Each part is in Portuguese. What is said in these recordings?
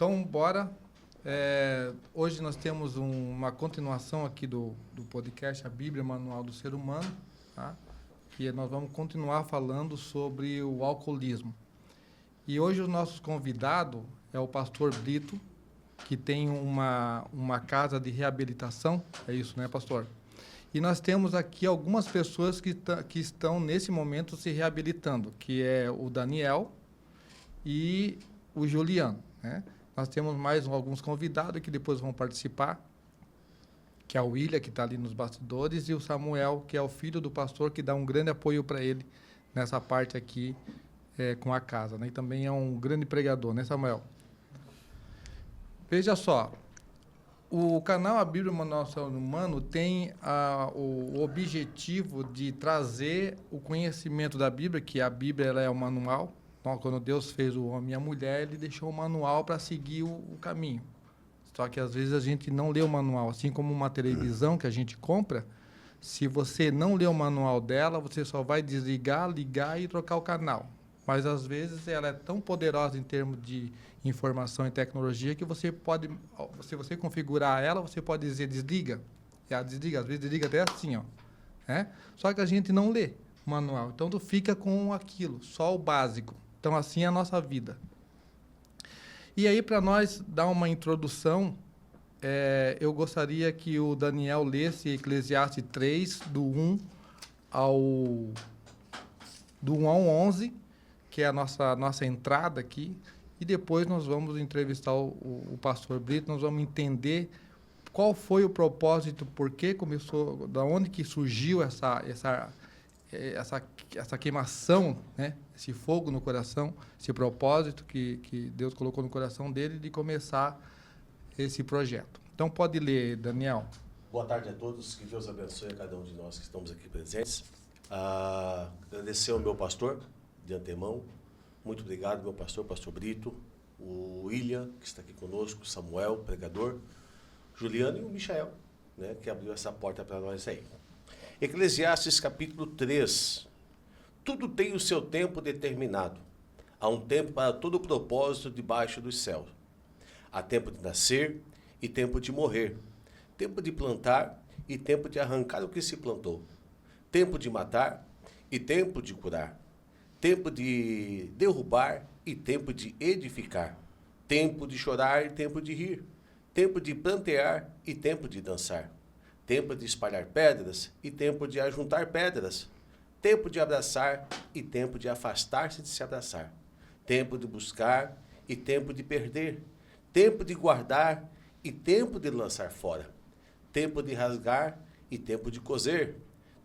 Então, bora. Hoje nós temos uma continuação aqui do podcast A Bíblia Manual do Ser Humano, tá? Que nós vamos continuar falando sobre o alcoolismo. E hoje o nosso convidado é o pastor Brito, que tem uma casa de reabilitação. É isso, né, pastor? E nós temos aqui algumas pessoas que estão, nesse momento, se reabilitando, que é o Daniel e o Juliano, né? Nós temos mais alguns convidados que depois vão participar, que é o William, que está ali nos bastidores, e o Samuel, que é o filho do pastor, que dá um grande apoio para ele nessa parte aqui com a casa, né? E também é um grande pregador, né, Samuel? Veja só, o canal A Bíblia Manual do Ser Humano tem o objetivo de trazer o conhecimento da Bíblia, que a Bíblia ela é o manual. Então, quando Deus fez o homem e a mulher, ele deixou o manual para seguir o caminho. Só que, às vezes, a gente não lê o manual. Assim como uma televisão que a gente compra, se você não lê o manual dela, você só vai desligar, ligar e trocar o canal. Mas, às vezes, ela é tão poderosa em termos de informação e tecnologia que você pode, se você configurar ela, você pode dizer desliga. E ela desliga, às vezes desliga até assim, ó. Só que a gente não lê o manual. Então, tu fica com aquilo, só o básico. Então, assim é a nossa vida. E aí, para nós dar uma introdução, eu gostaria que o Daniel lesse Eclesiastes 3, do 1 ao 11, que é a nossa entrada aqui, e depois nós vamos entrevistar o pastor Brito, nós vamos entender qual foi o propósito, por que começou, da onde que surgiu essa queimação, né? Esse fogo no coração, esse propósito que Deus colocou no coração dele de começar esse projeto. Então, pode ler, Daniel. Boa tarde a todos, que Deus abençoe a cada um de nós que estamos aqui presentes. Agradecer ao meu pastor, de antemão. Muito obrigado, meu pastor Brito, o William, que está aqui conosco, o Samuel, pregador, Juliano e o Michael, né, que abriu essa porta para nós aí. Eclesiastes capítulo 3. Tudo tem o seu tempo determinado. Há um tempo para todo o propósito debaixo dos céus. Há tempo de nascer e tempo de morrer. Tempo de plantar e tempo de arrancar o que se plantou. Tempo de matar e tempo de curar. Tempo de derrubar e tempo de edificar. Tempo de chorar e tempo de rir. Tempo de plantear e tempo de dançar. Tempo de espalhar pedras e tempo de ajuntar pedras. Tempo de abraçar e tempo de afastar-se de se abraçar. Tempo de buscar e tempo de perder. Tempo de guardar e tempo de lançar fora. Tempo de rasgar e tempo de coser.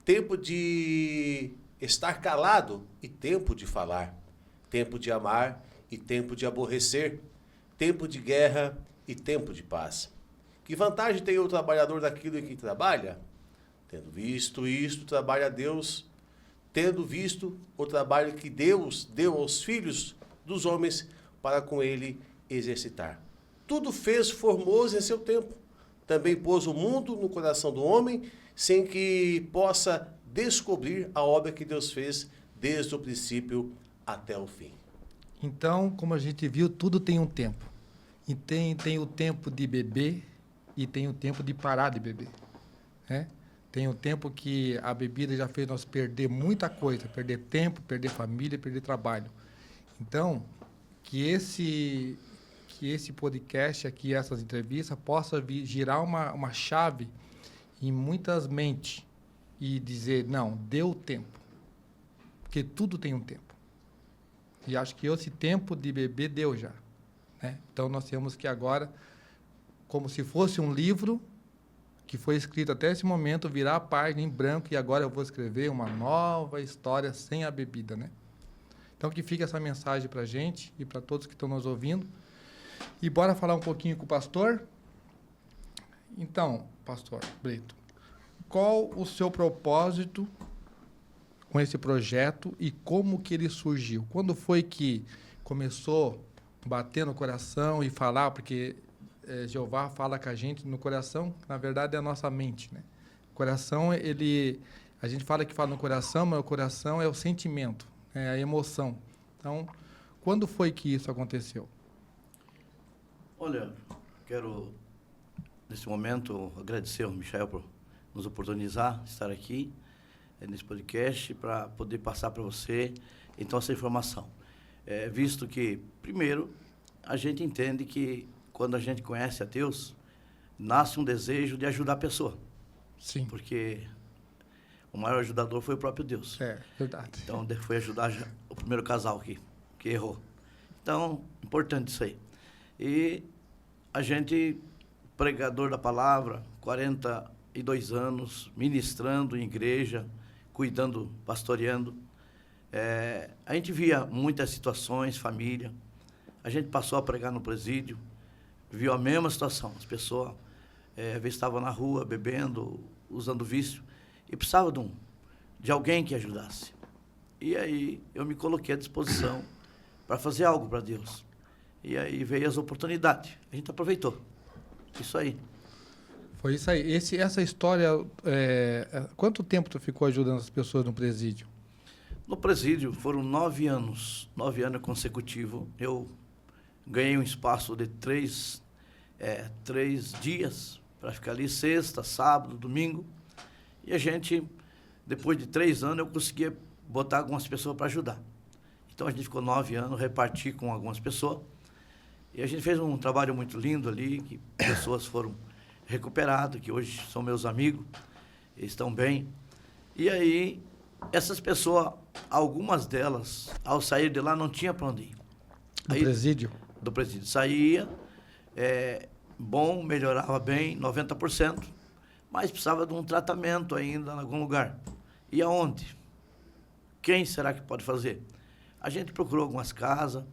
Tempo de estar calado e tempo de falar. Tempo de amar e tempo de aborrecer. Tempo de guerra e tempo de paz. Que vantagem tem o trabalhador daquilo em que trabalha? Tendo visto isto, trabalha a Deus, tendo visto o trabalho que Deus deu aos filhos dos homens para com ele exercitar. Tudo fez formoso em seu tempo. Também pôs o mundo no coração do homem, sem que possa descobrir a obra que Deus fez desde o princípio até o fim. Então, como a gente viu, tudo tem um tempo. E tem o tempo de beber e tem o tempo de parar de beber, né? Tem o tempo que a bebida já fez nós perder muita coisa, perder tempo, perder família, perder trabalho. Então, que esse podcast aqui, essas entrevistas, possa girar uma chave em muitas mentes e dizer, não, deu tempo. Porque tudo tem um tempo. E acho que esse tempo de beber deu já, né? Então, nós temos que agora, como se fosse um livro que foi escrito até esse momento, virar a página em branco e agora eu vou escrever uma nova história sem a bebida, né? Então, que fique essa mensagem para a gente e para todos que estão nos ouvindo. E bora falar um pouquinho com o pastor? Então, pastor Brito, qual o seu propósito com esse projeto e como que ele surgiu? Quando foi que começou a bater no coração e falar, porque Jeová fala com a gente no coração, na verdade é a nossa mente, né? O coração, a gente fala que fala no coração, mas o coração é o sentimento, é a emoção. Então, quando foi que isso aconteceu? Olha, quero, nesse momento, agradecer ao Michael por nos oportunizar de estar aqui nesse podcast para poder passar para você, então, essa informação. Visto que, primeiro, a gente entende que quando a gente conhece a Deus, nasce um desejo de ajudar a pessoa. Sim. Porque o maior ajudador foi o próprio Deus. É, verdade. Então, foi ajudar o primeiro casal que errou. Então, importante isso aí. E a gente, pregador da palavra, 42 anos, ministrando em igreja, cuidando, pastoreando. A gente via muitas situações, família. A gente passou a pregar no presídio, viu a mesma situação. As pessoas às vezes estavam na rua, bebendo, usando vício, e precisavam de alguém que ajudasse. E aí eu me coloquei à disposição para fazer algo para Deus. E aí veio as oportunidades. A gente aproveitou. Isso aí. Foi isso aí. Essa história, quanto tempo tu ficou ajudando as pessoas no presídio? No presídio foram 9 anos. 9 anos consecutivos. Eu ganhei um espaço de 3 dias para ficar ali, sexta, sábado, domingo. E a gente, depois de 3 anos, eu conseguia botar algumas pessoas para ajudar. Então a gente ficou 9 anos, reparti com algumas pessoas. E a gente fez um trabalho muito lindo ali, que pessoas foram recuperadas, que hoje são meus amigos, estão bem. E aí, essas pessoas, algumas delas, ao sair de lá, não tinha para onde ir. Do presídio? Do presídio. Saía, bom, melhorava bem, 90%, mas precisava de um tratamento ainda em algum lugar. E aonde? Quem será que pode fazer? A gente procurou algumas casas,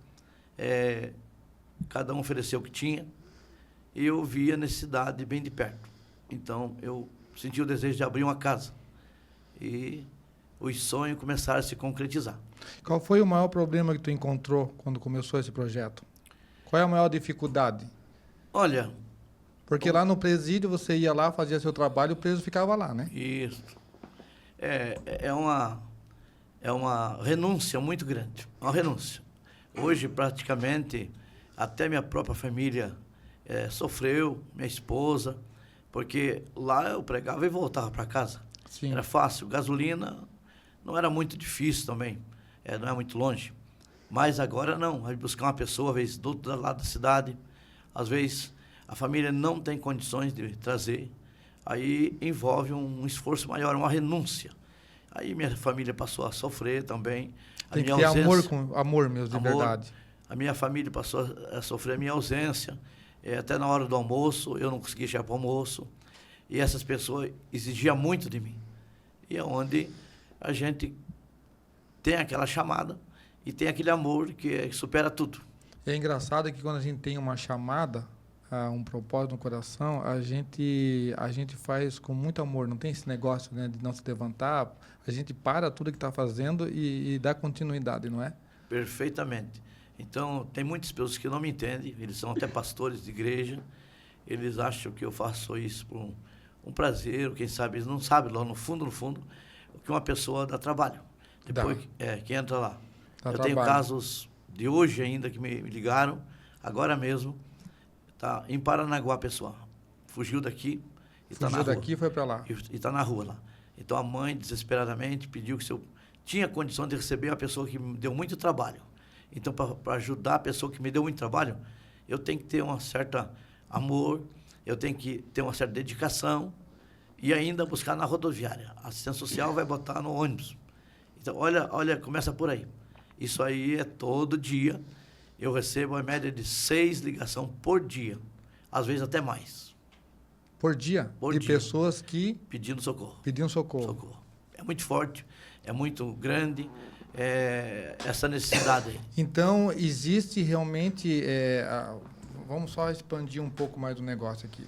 cada um ofereceu o que tinha, e eu vi a necessidade bem de perto. Então, eu senti o desejo de abrir uma casa. E os sonhos começaram a se concretizar. Qual foi o maior problema que tu encontrou quando começou esse projeto? Qual é a maior dificuldade? Olha... Porque lá no presídio você ia lá, fazia seu trabalho, o preso ficava lá, né? Isso. É uma renúncia muito grande. Uma renúncia. Hoje, praticamente, até minha própria família sofreu, minha esposa, porque lá eu pregava e voltava para casa. Sim. Era fácil. Gasolina não era muito difícil também, não é muito longe. Mas agora não. Vai buscar uma pessoa, às vezes, do outro lado da cidade, às vezes a família não tem condições de trazer, aí envolve um esforço maior, uma renúncia. Aí minha família passou a sofrer também. Tem que ter amor mesmo, de verdade. A minha família passou a sofrer a minha ausência. Até na hora do almoço, eu não conseguia chegar para o almoço. E essas pessoas exigiam muito de mim. E é onde a gente tem aquela chamada e tem aquele amor que supera tudo. É engraçado que quando a gente tem uma chamada, um propósito no coração, a gente faz com muito amor. Não tem esse negócio, né, de não se levantar. A gente para tudo que está fazendo e dá continuidade, não é? Perfeitamente. Então, tem muitas pessoas que não me entendem, eles são até pastores de igreja, eles acham que eu faço isso por um prazer, ou quem sabe, eles não sabem lá no fundo, o que uma pessoa dá trabalho. Depois que entra lá. Eu tenho casos de hoje ainda que me ligaram, agora mesmo, tá em Paranaguá, a pessoa fugiu daqui e está na rua. Fugiu daqui e foi para lá. E está na rua lá. Então a mãe, desesperadamente, pediu que se eu tinha condição de receber a pessoa que me deu muito trabalho. Então, para ajudar a pessoa que me deu muito trabalho, eu tenho que ter um certo amor, eu tenho que ter uma certa dedicação e ainda buscar na rodoviária. A assistência social vai botar no ônibus. Então, olha, começa por aí. Isso aí é todo dia. Eu recebo a média de 6 ligações por dia, às vezes até mais. Por dia? De pessoas que... Pedindo socorro. Pedindo socorro. É muito forte, é muito grande essa necessidade aí. Então, existe realmente... vamos só expandir um pouco mais do negócio aqui.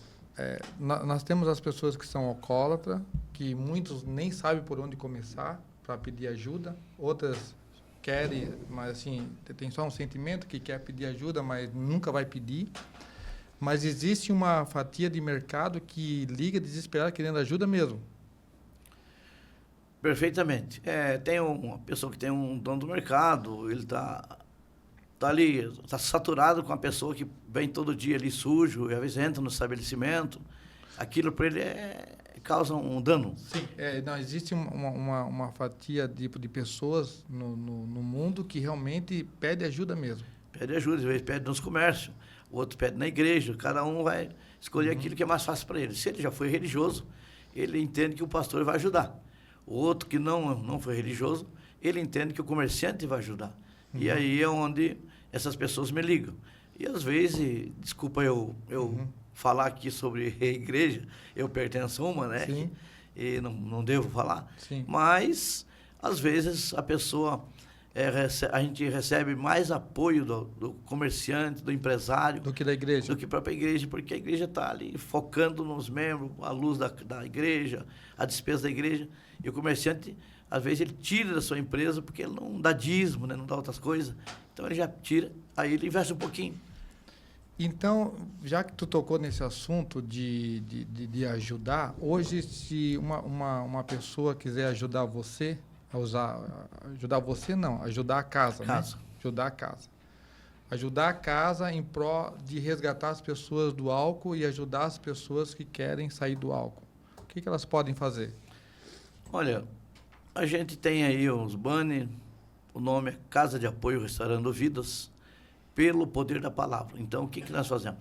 Nós temos as pessoas que são alcoólatras, que muitos nem sabem por onde começar para pedir ajuda, outras querem, mas assim, tem só um sentimento que quer pedir ajuda, mas nunca vai pedir. Mas existe uma fatia de mercado que liga desesperada querendo ajuda mesmo. Perfeitamente. Tem uma pessoa que tem um dono do mercado, ele está tá ali, está saturado com a pessoa que vem todo dia ali sujo, e às vezes entra no estabelecimento, aquilo para ele causa um dano. Sim, não, existe uma fatia de pessoas no mundo que realmente pede ajuda mesmo. Pede ajuda, às vezes pede nos comércios, o outro pede na igreja, cada um vai escolher aquilo que é mais fácil para ele. Se ele já foi religioso, ele entende que o pastor vai ajudar. O outro que não foi religioso, ele entende que o comerciante vai ajudar. E aí é onde essas pessoas me ligam. E às vezes, desculpa eu falar aqui sobre a igreja, eu pertenço a uma, né? Sim. E não devo falar. Sim. Mas, às vezes, a pessoa, a gente recebe mais apoio do comerciante, do empresário. Do que da igreja. Do que a própria igreja, porque a igreja está ali focando nos membros, a luz da igreja, a despesa da igreja. E o comerciante, às vezes, ele tira da sua empresa porque ele não dá dízimo, né? Não dá outras coisas. Então, ele já tira, aí ele investe um pouquinho. Então, já que tu tocou nesse assunto de ajudar, hoje, se uma pessoa quiser ajudar você, ajudar você não, ajudar a casa, né? Ajudar a casa. Ajudar a casa em pró de resgatar as pessoas do álcool e ajudar as pessoas que querem sair do álcool. O que elas podem fazer? Olha, a gente tem aí uns banners, o nome é Casa de Apoio Restaurando Vidas, pelo poder da palavra. Então, o que nós fazemos?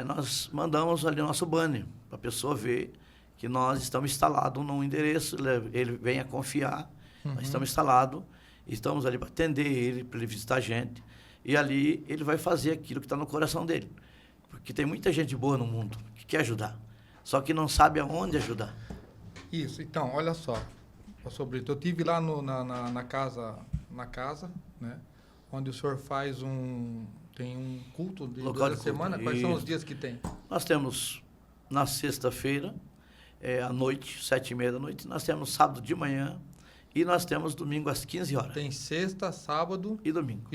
Nós mandamos ali o nosso banner, para a pessoa ver que nós estamos instalados num endereço, ele venha confiar, nós estamos instalados, estamos ali para atender ele, para ele visitar a gente, e ali ele vai fazer aquilo que está no coração dele. Porque tem muita gente boa no mundo que quer ajudar, só que não sabe aonde ajudar. Isso, então, olha só, pastor Brito, eu estive lá na casa, né? Onde o senhor tem um culto durante a semana. Quais são os dias que tem? Nós temos na sexta-feira, à noite, 7h30 da noite. Nós temos sábado de manhã e nós temos domingo às 15 horas. Tem sexta, sábado e domingo.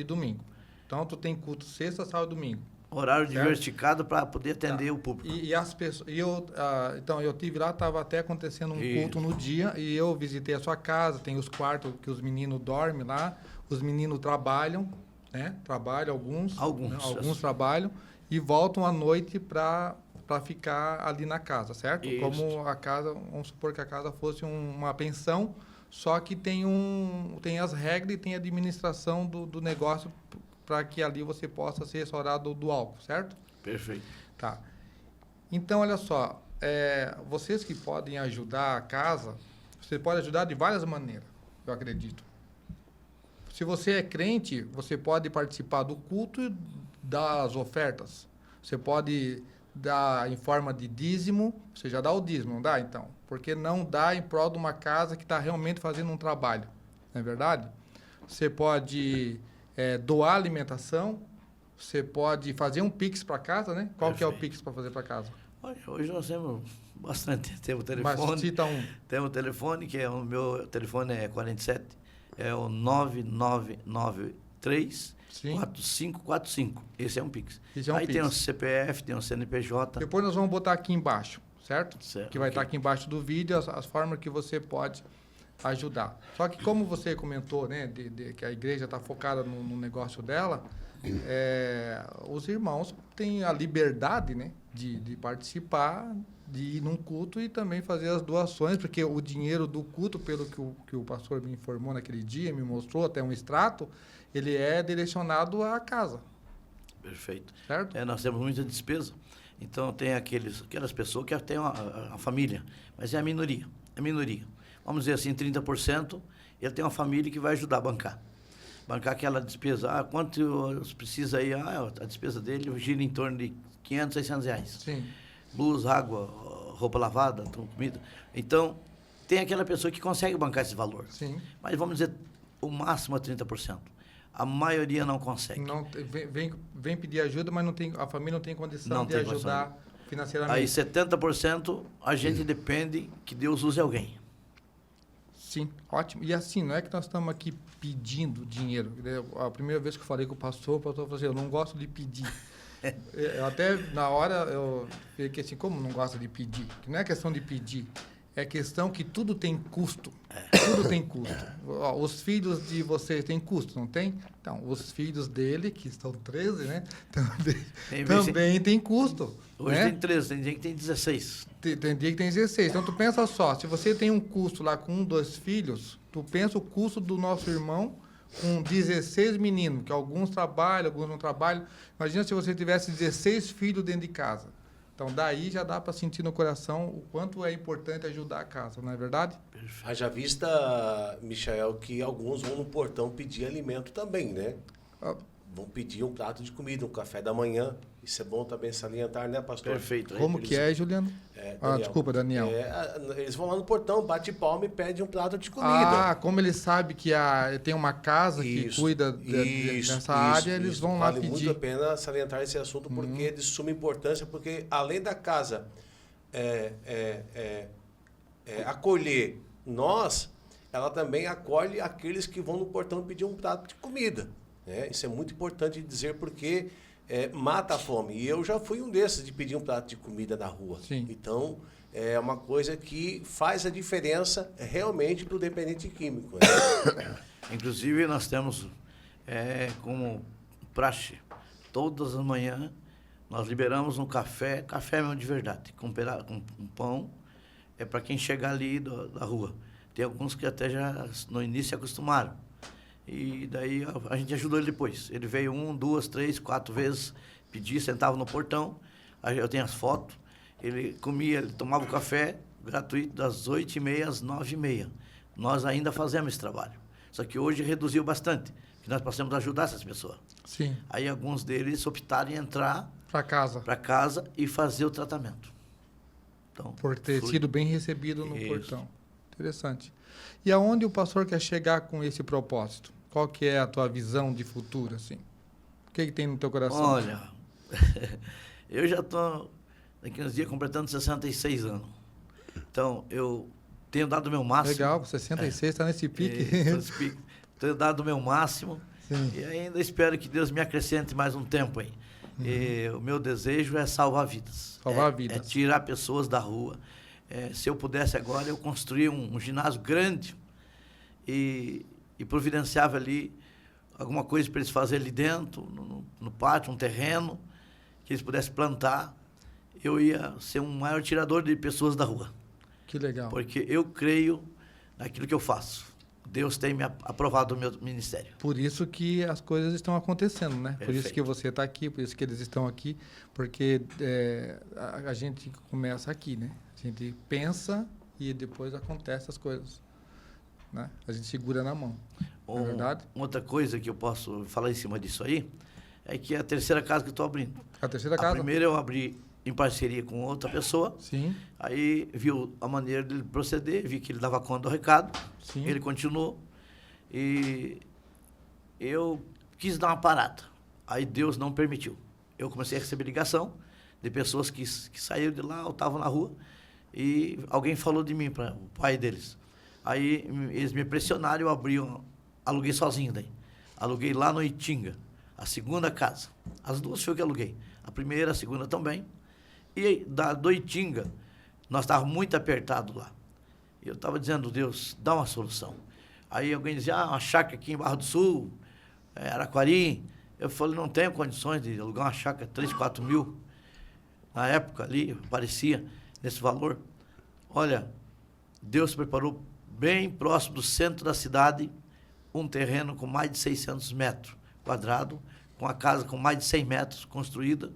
Então, tu tem culto sexta, sábado e domingo. Horário diversificado para poder atender o público. E as pessoas... então, eu estive lá, estava até acontecendo um culto no dia e eu visitei a sua casa, tem os quartos que os meninos dormem lá. Os meninos trabalham, né? Trabalham alguns trabalham e voltam à noite para ficar ali na casa, certo? Isso. Como a casa, vamos supor que a casa fosse uma pensão, só que tem as regras e tem a administração do negócio para que ali você possa ser restaurado do álcool, certo? Perfeito. Tá. Então, olha só, vocês que podem ajudar a casa, você pode ajudar de várias maneiras, eu acredito. Se você é crente, você pode participar do culto e das ofertas. Você pode dar em forma de dízimo, você já dá o dízimo, não dá então? Porque não dá em prol de uma casa que está realmente fazendo um trabalho, não é verdade? Você pode doar alimentação, você pode fazer um Pix para casa, né? Qual que é o Pix para fazer para casa? Olha, hoje nós temos bastante, temos o telefone. Mas cita um. Temos o telefone, que o meu telefone é 47, é o 9993 4545. Esse é um Pix. Aí tem o CPF, tem o CNPJ. Depois nós vamos botar aqui embaixo, certo? Certo. Que vai estar aqui embaixo do vídeo as formas que você pode ajudar. Só que como você comentou, né, que a igreja está focada no negócio dela, os irmãos têm a liberdade, né, de participar, de ir num culto e também fazer as doações, porque o dinheiro do culto, pelo que o pastor me informou naquele dia, me mostrou até um extrato, ele é direcionado à casa. Perfeito. Certo? Nós temos muita despesa. Então, tem aquelas pessoas que têm uma família, mas é a minoria. Vamos dizer assim, 30%, ele tem uma família que vai ajudar a bancar. Bancar aquela despesa. Quanto precisa aí? A despesa dele gira em torno de 500, 600 reais. Sim. Luz, água, roupa lavada, comida. Então, tem aquela pessoa que consegue bancar esse valor. Sim. Mas vamos dizer, o máximo é 30%. A maioria não consegue. Não, vem pedir ajuda, mas a família não tem condição de ajudar financeiramente. Aí 70% a gente depende que Deus use alguém. Sim, ótimo. E assim, não é que nós estamos aqui pedindo dinheiro. A primeira vez que eu falei com o pastor falou assim, eu não gosto de pedir. Eu até, na hora, eu fiquei assim, como não gosta de pedir? Que não é questão de pedir. É questão que tudo tem custo. Tudo tem custo. Ó, os filhos de vocês têm custo, não tem? Então, os filhos dele, que estão 13, né? Também tem custo. Hoje né? tem 13, tem dia que tem 16. Tem dia que tem 16. Então, tu pensa só, se você tem um custo lá com 1, 2 filhos, tu pensa o custo do nosso irmão com 16 meninos, que alguns trabalham, alguns não trabalham. Imagina se você tivesse 16 filhos dentro de casa. Então, daí já dá para sentir no coração o quanto é importante ajudar a casa, não é verdade? Haja vista, Michael, que alguns vão no portão pedir alimento também, né? Ah, Vão pedir um prato de comida, um café da manhã. Isso é bom também salientar, né, pastor? Perfeito. como eles- que é, Juliano? Daniel. Desculpa, Daniel. Eles vão lá no portão, bate palma e pedem um prato de comida. Ah, como ele sabe que tem uma casa que Isso, cuida dessa área, eles isso. vão lá Vale pedir. muito a pena salientar esse assunto, porque é de suma importância, porque além da casa acolher nós, ela também acolhe aqueles que vão no portão pedir um prato de comida. Né? Isso é muito importante dizer, porque mata a fome. E eu já fui um desses de pedir um prato de comida na rua. Sim. Então, é uma coisa que faz a diferença realmente para o dependente químico. Né? Inclusive, nós temos como praxe, todas as manhãs, nós liberamos um café mesmo de verdade, com um pão, para quem chegar ali da rua. Tem alguns que até já no início se acostumaram. E daí a gente ajudou ele depois. Ele veio 1, 2, 3, 4 vezes, pedia, sentava no portão, aí eu tenho as fotos, ele comia, ele tomava o café gratuito das 8h30 às 9h30. Nós ainda fazemos esse trabalho. Só que hoje reduziu bastante, que nós passamos a ajudar essas pessoas. Sim, Aí alguns deles optaram em entrar para casa. para casa e fazer o tratamento. Então, Por ter foi- sido bem recebido no Isso. portão. Interessante. E aonde o pastor quer chegar com esse propósito? Qual que é a tua visão de futuro, assim? O que tem no teu coração? Olha, eu já estou, daqui uns dias, completando 66 anos. Então, eu tenho dado o meu máximo. Legal, 66 está nesse pique. Tô nesse pique. Tenho dado o meu máximo. Sim. E ainda espero que Deus me acrescente mais um tempo aí. E o meu desejo é salvar vidas. Salvar vidas. É tirar pessoas da rua. Se eu pudesse agora, eu construir um ginásio grande e providenciava ali alguma coisa para eles fazerem ali dentro, no pátio, um terreno, que eles pudessem plantar. Eu ia ser um maior tirador de pessoas da rua. Que legal. Porque eu creio naquilo que eu faço. Deus tem me aprovado o meu ministério. Por isso que as coisas estão acontecendo, né? Por isso Perfeito. que você está aqui, por isso que eles estão aqui, porque a gente começa aqui, né? A gente pensa e depois acontecem as coisas, né? A gente segura na mão, não é verdade? Outra coisa que eu posso falar em cima disso aí é que é a terceira casa que eu estou abrindo. A terceira A casa? primeira eu abri em parceria com outra pessoa. Sim, Aí viu a maneira dele proceder, vi que ele dava conta do recado, sim. ele continuou e eu quis dar uma parada. Aí Deus não permitiu. Eu comecei a receber ligação de pessoas que saíram de lá ou estavam na rua e alguém falou de mim para o pai deles. Aí eles me pressionaram, eu abri, aluguei sozinho daí. Aluguei lá no Itinga, a segunda casa. As duas foi eu que aluguei. A primeira, a segunda também. E do Itinga, nós estávamos muito apertados lá. E eu estava dizendo, Deus, dá uma solução. Aí alguém dizia, uma chácara aqui em Barra do Sul, Araquari. Eu falei, não tenho condições de alugar uma chácara 3, 4 mil. Na época ali, parecia nesse valor. Olha, Deus preparou bem próximo do centro da cidade um terreno com mais de 600 metros quadrados, com a casa com mais de 100 metros construída,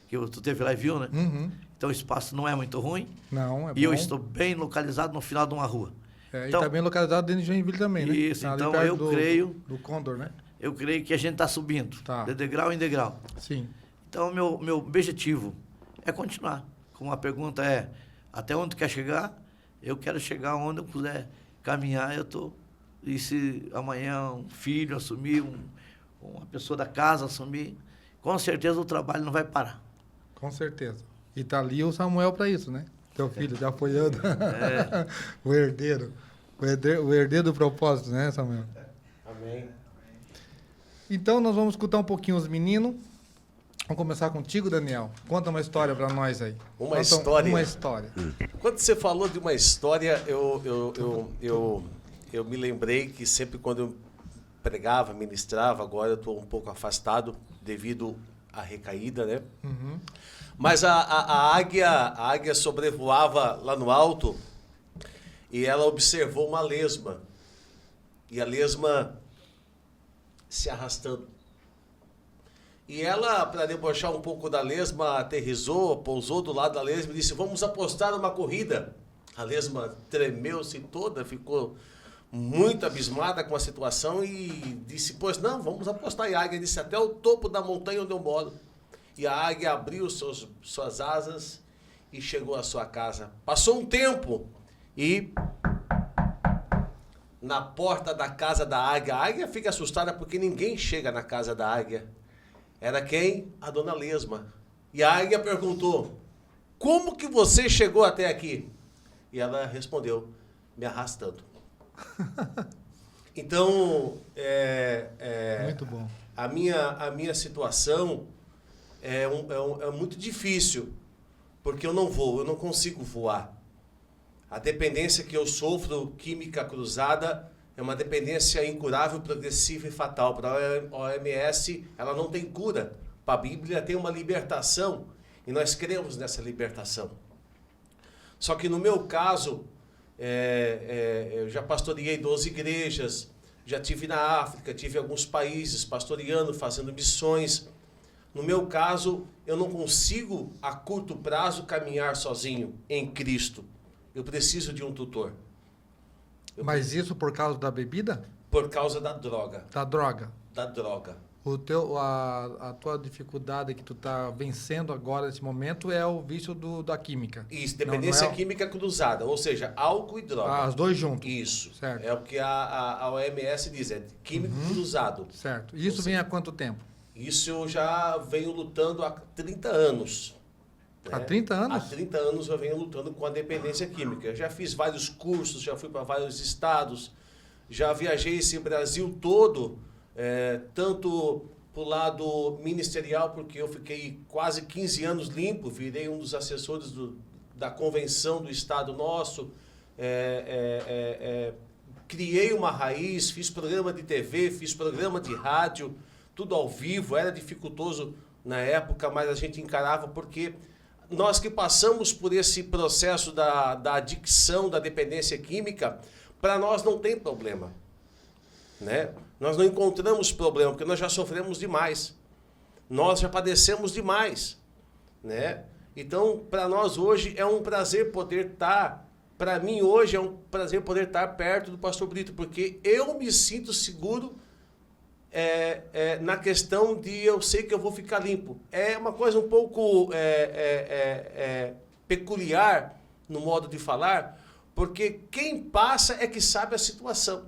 que tu teve lá e viu, né? Uhum. Então o espaço não é muito ruim. Não, é bom. E eu estou bem localizado no final de uma rua. E então- está bem localizado dentro de Joinville também, né? Isso, Ali então perto eu creio- Do Condor, né? Eu creio que a gente está subindo, Tá. de degrau em degrau. Sim. Então, meu objetivo é continuar. Como a pergunta é, até onde tu quer chegar? Eu quero chegar onde eu puder caminhar, eu estou. E se amanhã um filho assumir, uma pessoa da casa assumir, com certeza o trabalho não vai parar. Com certeza. E tá ali o Samuel para isso, né? Teu filho te apoiando. É. O herdeiro. O herdeiro do propósito, né, Samuel? Amém. Então, nós vamos escutar um pouquinho os meninos. Vamos começar contigo, Daniel. Conta uma história para nós aí. Uma história? Uma história. Quando você falou de uma história, eu me lembrei que sempre quando eu pregava, ministrava, agora eu estou um pouco afastado devido à recaída, né? Uhum. Mas a águia sobrevoava lá no alto e ela observou uma lesma. E a lesma se arrastando. E ela, para debochar um pouco da lesma, aterrissou, pousou do lado da lesma e disse, vamos apostar numa corrida. A lesma tremeu-se toda, ficou muito abismada com a situação e disse, pois não, vamos apostar. E a águia disse, até o topo da montanha onde eu moro. E a águia abriu suas asas e chegou à sua casa. Passou um tempo e na porta da casa da águia, a águia fica assustada porque ninguém chega na casa da águia. Era quem? A dona Lesma. E a águia perguntou, como que você chegou até aqui? E ela respondeu, me arrastando. Então, muito bom. A minha situação é muito difícil, porque eu não consigo voar. A dependência que eu sofro, química cruzada, é uma dependência incurável, progressiva e fatal. Para a OMS, ela não tem cura. Para a Bíblia, tem uma libertação. E nós cremos nessa libertação. Só que no meu caso, eu já pastoreei 12 igrejas, já tive na África, tive em alguns países pastoreando, fazendo missões. No meu caso, eu não consigo, a curto prazo, caminhar sozinho em Cristo. Eu preciso de um tutor. Mas isso por causa da bebida? Por causa da droga. Da droga? Da droga. A tua dificuldade que tu está vencendo agora, nesse momento, é o vício da química. Isso, dependência química cruzada, ou seja, álcool e droga. As dois juntos. Isso. Certo. É o que a OMS diz, é químico cruzado. Certo. E isso vem há quanto tempo? Isso eu já venho lutando há 30 anos. Há 30 anos? Há 30 anos eu venho lutando com a dependência química. Eu já fiz vários cursos, já fui para vários estados, já viajei esse Brasil todo, tanto para o lado ministerial, porque eu fiquei quase 15 anos limpo, virei um dos assessores da convenção do estado nosso, criei uma raiz, fiz programa de TV, fiz programa de rádio, tudo ao vivo, era dificultoso na época, mas a gente encarava porque nós que passamos por esse processo da adicção, da dependência química, para nós não tem problema. Né? Nós não encontramos problema, porque nós já sofremos demais. Nós já padecemos demais. Né? Então, para nós hoje é um prazer poder estar, para mim hoje é um prazer poder estar perto do pastor Brito, porque eu me sinto seguro na questão de eu sei que eu vou ficar limpo. É uma coisa um pouco peculiar no modo de falar, porque quem passa é que sabe a situação.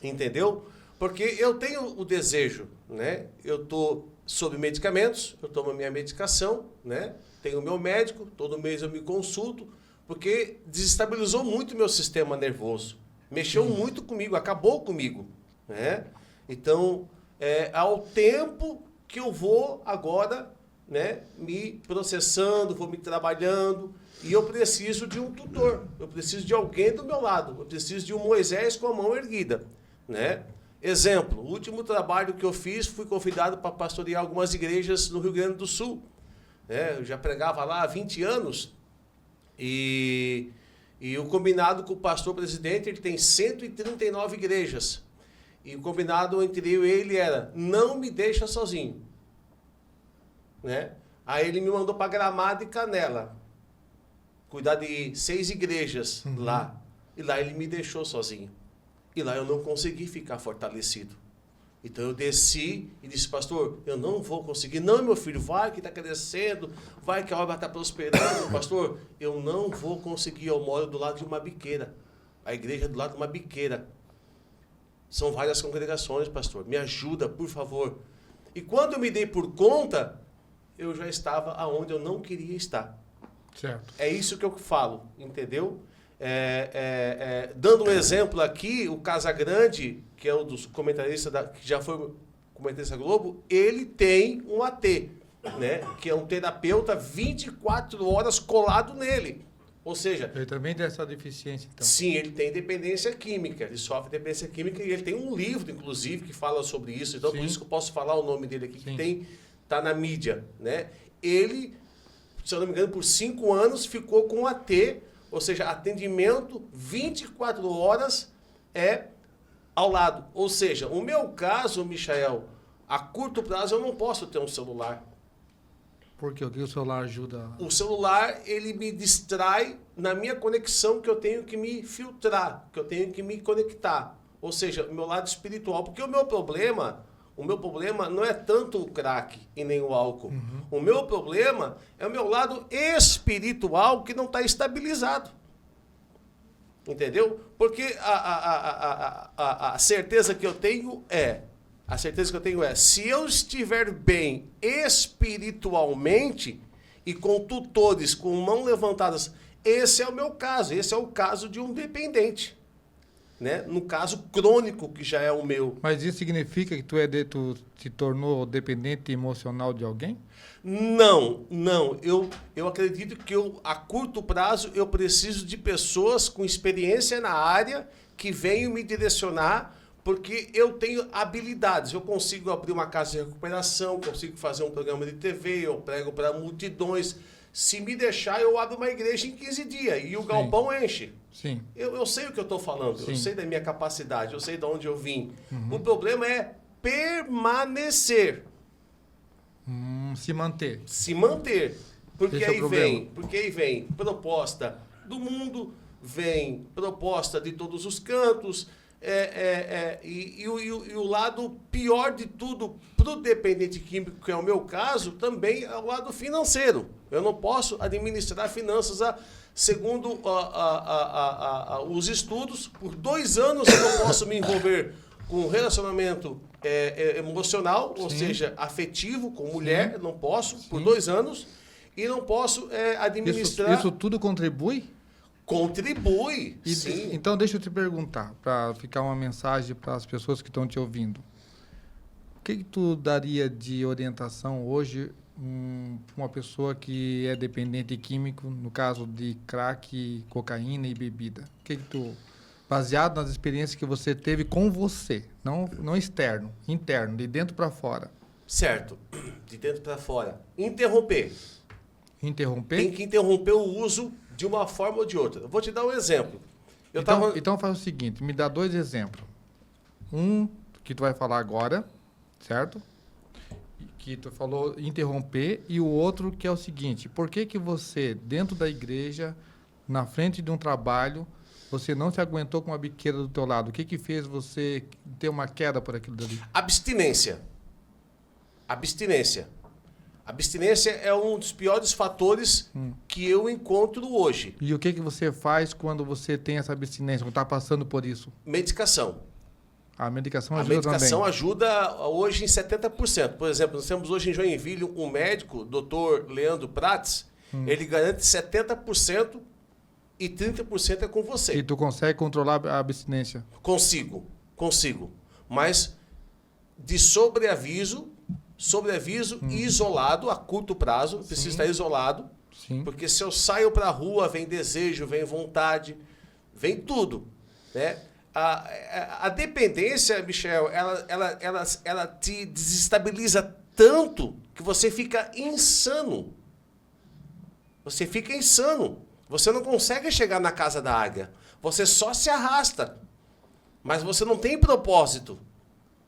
Entendeu? Porque eu tenho o desejo, né? Eu estou sob medicamentos, eu tomo a minha medicação, né? Tenho o meu médico, todo mês eu me consulto, porque desestabilizou muito o meu sistema nervoso. Mexeu muito comigo, acabou comigo, né? Então, ao tempo que eu vou agora, né, me processando, vou me trabalhando, e eu preciso de um tutor, eu preciso de alguém do meu lado, eu preciso de um Moisés com a mão erguida, né? Exemplo, o último trabalho que eu fiz, fui convidado para pastorear algumas igrejas no Rio Grande do Sul, né? Eu já pregava lá há 20 anos, e o combinado com o pastor presidente, ele tem 139 igrejas. E o combinado entre eu e ele era, não me deixa sozinho. Né? Aí ele me mandou para Gramado e Canela, cuidar de 6 igrejas lá. E lá ele me deixou sozinho. E lá eu não consegui ficar fortalecido. Então eu desci e disse, pastor, eu não vou conseguir. Não, meu filho, vai que está crescendo, vai que a obra está prosperando. Pastor, eu não vou conseguir, eu moro do lado de uma biqueira. A igreja é do lado de uma biqueira. São várias congregações, pastor. Me ajuda, por favor. E quando eu me dei por conta, eu já estava aonde eu não queria estar. Certo. É isso que eu falo, entendeu? Dando um exemplo aqui, o Casagrande, que é um dos comentaristas, que já foi comentarista Globo, ele tem um AT. né? Que é um terapeuta 24 horas colado nele. Ou seja... Ele também tem essa deficiência, então. Sim, ele tem dependência química. Ele sofre dependência química e ele tem um livro, inclusive, que fala sobre isso. Então, Sim. por isso que eu posso falar o nome dele aqui, Sim. que tá na mídia, né? Ele, se eu não me engano, por 5 anos ficou com AT, ou seja, atendimento 24 horas ao lado. Ou seja, o meu caso, Michael, a curto prazo eu não posso ter um celular. Por quê? O que o celular ajuda? O celular, ele me distrai na minha conexão que eu tenho que me filtrar, que eu tenho que me conectar. Ou seja, o meu lado espiritual. Porque o meu problema não é tanto o crack e nem o álcool. Uhum. O meu problema é o meu lado espiritual que não está estabilizado. Entendeu? Porque a certeza que eu tenho é... A certeza que eu tenho é, se eu estiver bem espiritualmente e com tutores, com mãos levantadas, esse é o meu caso, esse é o caso de um dependente, né? No caso crônico, que já é o meu. Mas isso significa que tu se tornou dependente emocional de alguém? Não. Eu acredito que a curto prazo eu preciso de pessoas com experiência na área que venham me direcionar, porque eu tenho habilidades. Eu consigo abrir uma casa de recuperação, consigo fazer um programa de TV, eu prego para multidões. Se me deixar, eu abro uma igreja em 15 dias e o galpão enche. Sim. Eu sei o que eu estou falando, Sim. eu sei da minha capacidade, eu sei de onde eu vim. Uhum. O problema é permanecer. Se manter. Se manter. Porque Esse é o problema. porque aí vem proposta do mundo, vem proposta de todos os cantos, e o lado pior de tudo para o dependente químico, que é o meu caso, também é o lado financeiro. Eu não posso administrar finanças segundo os estudos. Por 2 anos eu não posso me envolver com relacionamento emocional, ou Sim. seja, afetivo com mulher, não posso, por Sim. 2 anos, e não posso administrar... Isso tudo contribui? Contribui, sim. Então, deixa eu te perguntar, para ficar uma mensagem para as pessoas que estão te ouvindo. O que tu daria de orientação hoje para uma pessoa que é dependente químico, no caso de crack, cocaína e bebida? O que tu, baseado nas experiências que você teve com você, não externo, interno, de dentro para fora? Certo, de dentro para fora. Interromper. Interromper? Tem que interromper o uso de uma forma ou de outra. Eu vou te dar um exemplo. Então faz o seguinte, me dá 2 exemplos. Um que tu vai falar agora, certo? Que tu falou interromper, e o outro que é o seguinte, por que você, dentro da igreja, na frente de um trabalho, você não se aguentou com uma biqueira do teu lado? O que fez você ter uma queda por aquilo dali? Abstinência. Abstinência. Abstinência é um dos piores fatores que eu encontro hoje. E o que você faz quando você tem essa abstinência, quando está passando por isso? Medicação. A medicação A ajuda medicação também. ajuda hoje em 70%. Por exemplo, nós temos hoje em Joinville um médico, Dr. Leandro Prates, ele garante 70% e 30% é com você. E tu consegue controlar a abstinência? Consigo. Mas de sobreaviso e isolado a curto prazo, preciso estar isolado, Sim. porque se eu saio para a rua, vem desejo, vem vontade, vem tudo, né? A dependência, Michel, ela te desestabiliza tanto que você fica insano. Você fica insano. Você não consegue chegar na casa da águia. Você só se arrasta. Mas você não tem propósito.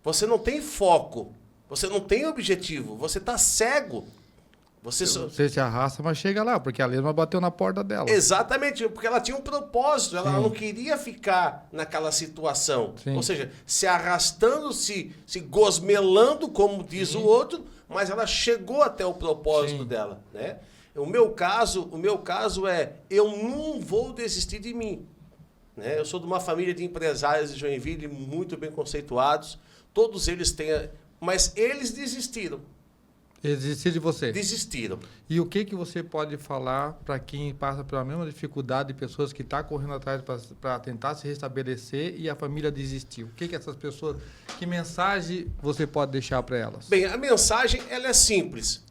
Você não tem foco. Você não tem objetivo. Você está cego. Você se arrasta, mas chega lá, porque a lesma bateu na porta dela. Exatamente, porque ela tinha um propósito. Ela Sim. não queria ficar naquela situação. Sim. Ou seja, se arrastando, se gosmelando, como diz Sim. o outro, mas ela chegou até o propósito Sim. dela, né? O meu caso é, eu não vou desistir de mim. Né? Eu sou de uma família de empresários de Joinville muito bem conceituados. Todos eles têm... Mas eles desistiram. Desistir de você. Desistiram. E o que você pode falar para quem passa pela mesma dificuldade de pessoas que estão correndo atrás para tentar se restabelecer e a família desistiu? O que essas pessoas... Que mensagem você pode deixar para elas? Bem, a mensagem ela é simples.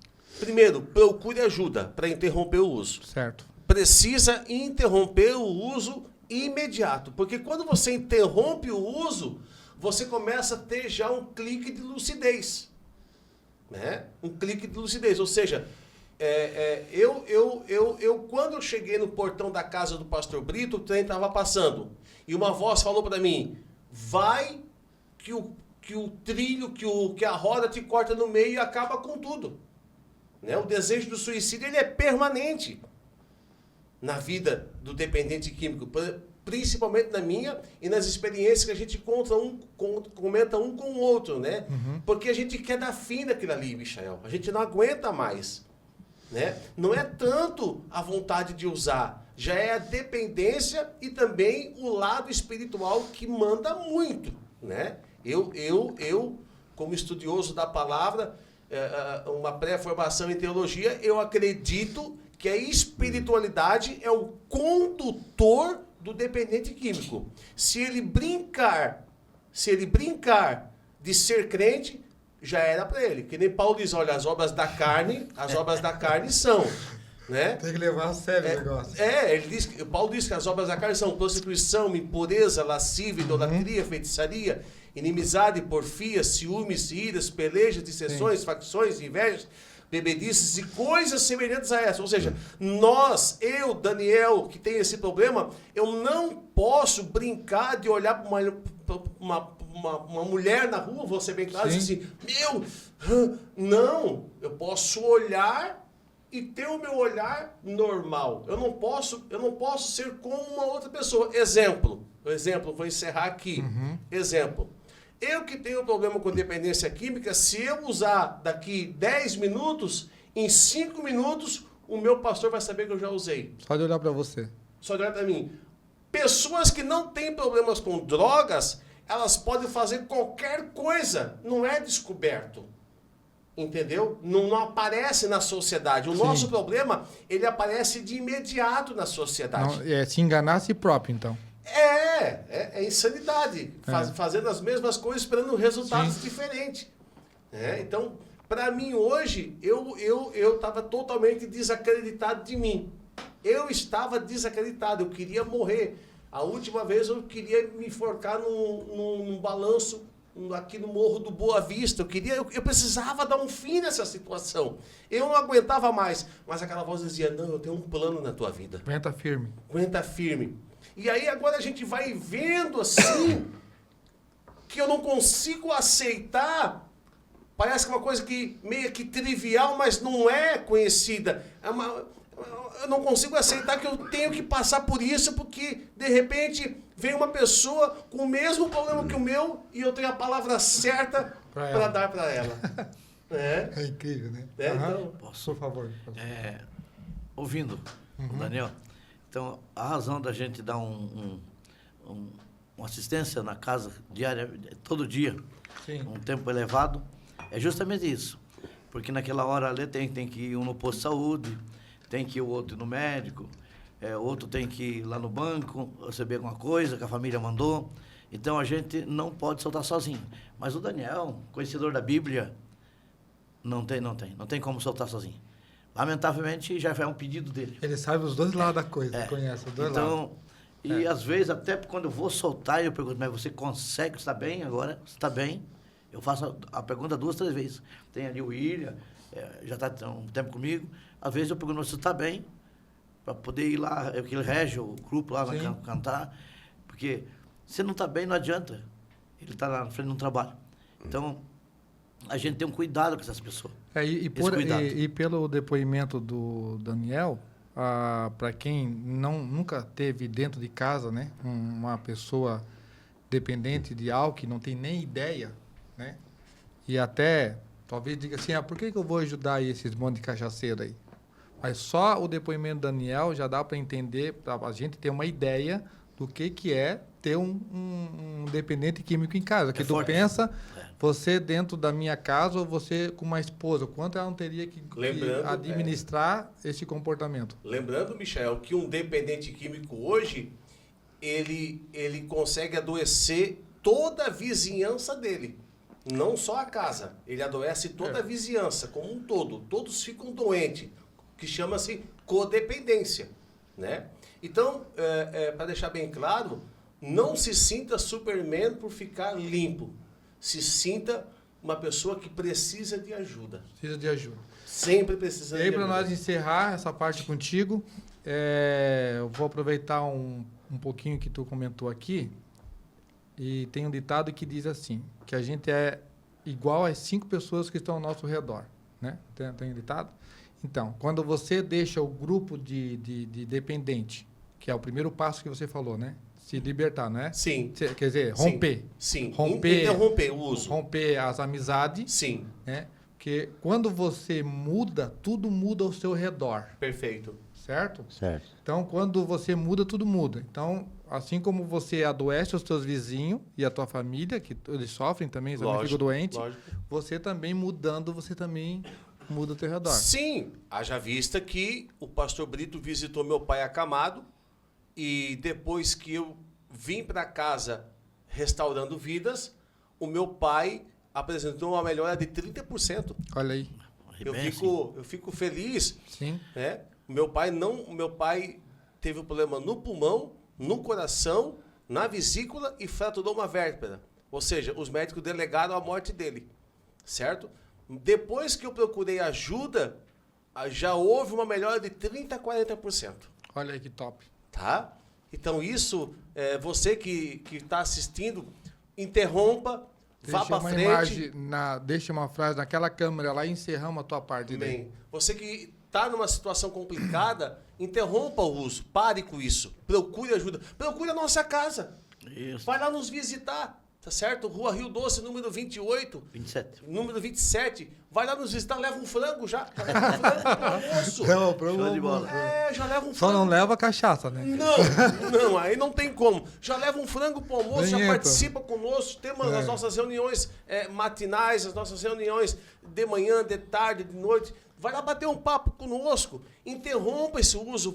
Primeiro, procure ajuda para interromper o uso. Certo. Precisa interromper o uso imediato, porque quando você interrompe o uso, você começa a ter já um clique de lucidez, né? Um clique de lucidez, ou seja, quando eu cheguei no portão da casa do pastor Brito, o trem estava passando e uma voz falou para mim: vai que o trilho, que a roda te corta no meio e acaba com tudo, né? O desejo do suicídio, ele é permanente na vida do dependente químico, principalmente na minha e nas experiências que a gente comenta um com o outro, né? Porque a gente quer dar fim naquilo ali, Michael. A gente não aguenta mais, né? Não é tanto a vontade de usar, já é a dependência e também o lado espiritual que manda muito, né? Eu como estudioso da palavra, uma pré-formação em teologia, eu acredito que a espiritualidade é o condutor do dependente químico. Se ele brincar de ser crente, já era para ele. Que nem Paulo diz, olha, as obras da carne são, né? Tem que levar a sério o negócio. Paulo diz que as obras da carne são prostituição, impureza, lascívia, idolatria, feitiçaria, inimizade, porfia, ciúmes, iras, pelejas, dissensões, facções, invejas, bebedices e coisas semelhantes a essa. Ou seja, eu, Daniel, que tem esse problema, eu não posso brincar de olhar para uma mulher na rua, vou ser bem claro, e dizer assim, não, eu posso olhar e ter o meu olhar normal. Eu não posso ser como uma outra pessoa. Exemplo, vou encerrar aqui. Exemplo. Eu que tenho problema com dependência química, se eu usar daqui 10 minutos, em 5 minutos, o meu pastor vai saber que eu já usei. Só de olhar para você. Só de olhar para mim. Pessoas que não têm problemas com drogas, elas podem fazer qualquer coisa. Não é descoberto. Entendeu? Não aparece na sociedade. O nosso problema, ele aparece de imediato na sociedade. Não, se enganar a si próprio, então. É insanidade. Fazendo as mesmas coisas, esperando resultados diferentes. Então, para mim hoje, eu estava totalmente desacreditado de mim. Eu estava desacreditado, eu queria morrer. A última vez eu queria me enforcar num balanço aqui no Morro do Boa Vista. Eu precisava dar um fim nessa situação. Eu não aguentava mais. Mas aquela voz dizia, não, eu tenho um plano na tua vida. Aguenta firme. Aguenta firme. E aí agora a gente vai vendo assim que eu não consigo aceitar. Parece que é uma coisa que meio que trivial, mas não é conhecida. Eu não consigo aceitar que eu tenho que passar por isso, porque de repente vem uma pessoa com o mesmo problema que o meu e eu tenho a palavra certa para dar para ela. É incrível, né? Então, por favor. Ouvindo o Daniel, então a razão da gente dar uma assistência na casa diária, todo dia, um tempo elevado, é justamente isso. Porque naquela hora ali tem que ir um no posto de saúde, tem que ir o outro no médico, outro tem que ir lá no banco, receber alguma coisa que a família mandou. Então a gente não pode soltar sozinho. Mas o Daniel, conhecedor da Bíblia, não tem como soltar sozinho. Lamentavelmente já é um pedido dele. Ele sabe os dois lados da coisa, conhece os dois lados. E às vezes, até quando eu vou soltar, eu pergunto, mas você consegue, está bem agora? Está bem? Eu faço a pergunta 2, 3 vezes. Tem ali o William, já está há um tempo comigo. Às vezes eu pergunto, você está bem? Para poder ir lá, que ele rege o grupo lá, cantar. Porque se não está bem, não adianta. Ele está lá na frente de um trabalho. Então, a gente tem um cuidado com essas pessoas. E pelo depoimento do Daniel, para quem nunca teve dentro de casa, né, uma pessoa dependente de álcool, não tem nem ideia, né? E até talvez diga assim, por que eu vou ajudar esses monte de cachaceiro aí? Mas só o depoimento do Daniel já dá para entender, para a gente ter uma ideia do que é ter um dependente químico em casa. Que tu pensa, você dentro da minha casa ou você com uma esposa, quanto ela não teria que administrar esse comportamento? Lembrando, Michael, que um dependente químico hoje, ele consegue adoecer toda a vizinhança dele. não só a casa, ele adoece toda a vizinhança, como um todo. Todos ficam doentes, que chama-se codependência, né? Então, para deixar bem claro, não se sinta Superman por ficar limpo. Se sinta uma pessoa que precisa de ajuda. Precisa de ajuda. Sempre precisa de E aí, ajuda. para nós encerrar essa parte contigo, eu vou aproveitar um pouquinho que tu comentou aqui. E tem um ditado que diz assim, que a gente é igual às 5 pessoas que estão ao nosso redor, né? Tem um ditado? Então, quando você deixa o grupo de dependente, que é o primeiro passo que você falou, né? Se libertar, não é? Sim. Quer dizer, romper. Sim. Romper o uso. Romper as amizades. Sim. Né? Porque quando você muda, tudo muda ao seu redor. Perfeito. Certo? Certo. Então, quando você muda, tudo muda. Então, assim como você adoece os teus vizinhos e a tua família, que eles sofrem também, eles também ficam doentes, você também mudando, você também muda o teu redor. Sim, haja vista que o pastor Brito visitou meu pai acamado e depois que eu vim para casa restaurando vidas, o meu pai apresentou uma melhora de 30%. Olha aí. Eu fico feliz. Sim. Né? O meu pai teve um problema no pulmão, no coração, na vesícula e fraturou uma vértebra. Ou seja, os médicos delegaram a morte dele. Certo? Depois que eu procurei ajuda, já houve uma melhora de 30% a 40%. Olha aí que top. Tá? Então isso, você que está assistindo, interrompa, vá para frente. Deixa uma frase naquela câmera lá e encerramos a tua parte. Bem, você que está numa situação complicada, interrompa o uso, pare com isso, procure ajuda, procure a nossa casa. Isso. Vai lá nos visitar. Tá certo? Rua Rio Doce, número 28. 27. Número 27. Vai lá nos visitar, leva um frango já. Leva um frango pro almoço. Show de bola. Já leva um frango. Só não leva cachaça, né? Não, aí não tem como. Já leva um frango pro almoço, já participa conosco. Temos as nossas reuniões matinais, as nossas reuniões de manhã, de tarde, de noite. Vai lá bater um papo conosco. Interrompa esse uso.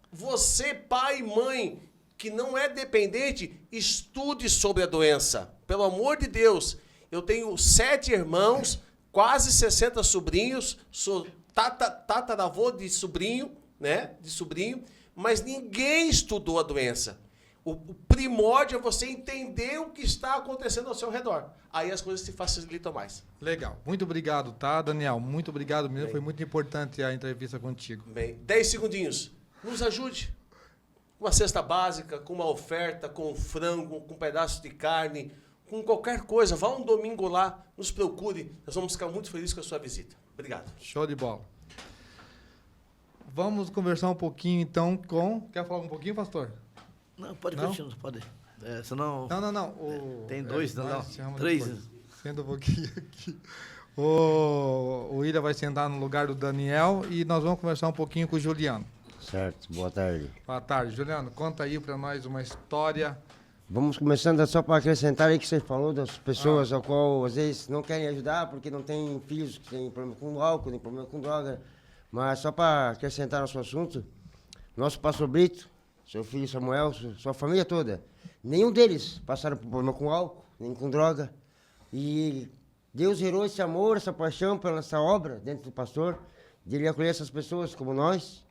Você, pai e mãe, que não é dependente, estude sobre a doença. Pelo amor de Deus, eu tenho 7 irmãos, quase 60 sobrinhos, sou tataravô de sobrinho, né? De sobrinho, mas ninguém estudou a doença. O primórdio é você entender o que está acontecendo ao seu redor. Aí as coisas se facilitam mais. Legal. Muito obrigado, tá, Daniel? Muito obrigado mesmo. Foi muito importante a entrevista contigo. Bem, 10 segundinhos. Nos ajude. Uma cesta básica, com uma oferta, com um frango, com um pedaço de carne, com qualquer coisa. Vá um domingo lá, nos procure. Nós vamos ficar muito felizes com a sua visita. Obrigado. Show de bola. Vamos conversar um pouquinho, então, com... Quer falar um pouquinho, pastor? Não, pode continuar, pode. Senão... Não. Tem 2, não. 3. Senta um pouquinho aqui. O William vai sentar no lugar do Daniel e nós vamos conversar um pouquinho com o Juliano. Certo, boa tarde. Boa tarde. Juliano, conta aí para nós uma história. Vamos começando só para acrescentar aí que você falou das pessoas ao qual às vezes não querem ajudar porque não tem filhos que têm problema com álcool, nem problema com droga. Mas só para acrescentar nosso assunto, nosso pastor Brito, seu filho Samuel, sua família toda, nenhum deles passaram por problema com álcool, nem com droga. E Deus gerou esse amor, essa paixão pela essa obra dentro do pastor, de ele acolher essas pessoas como nós.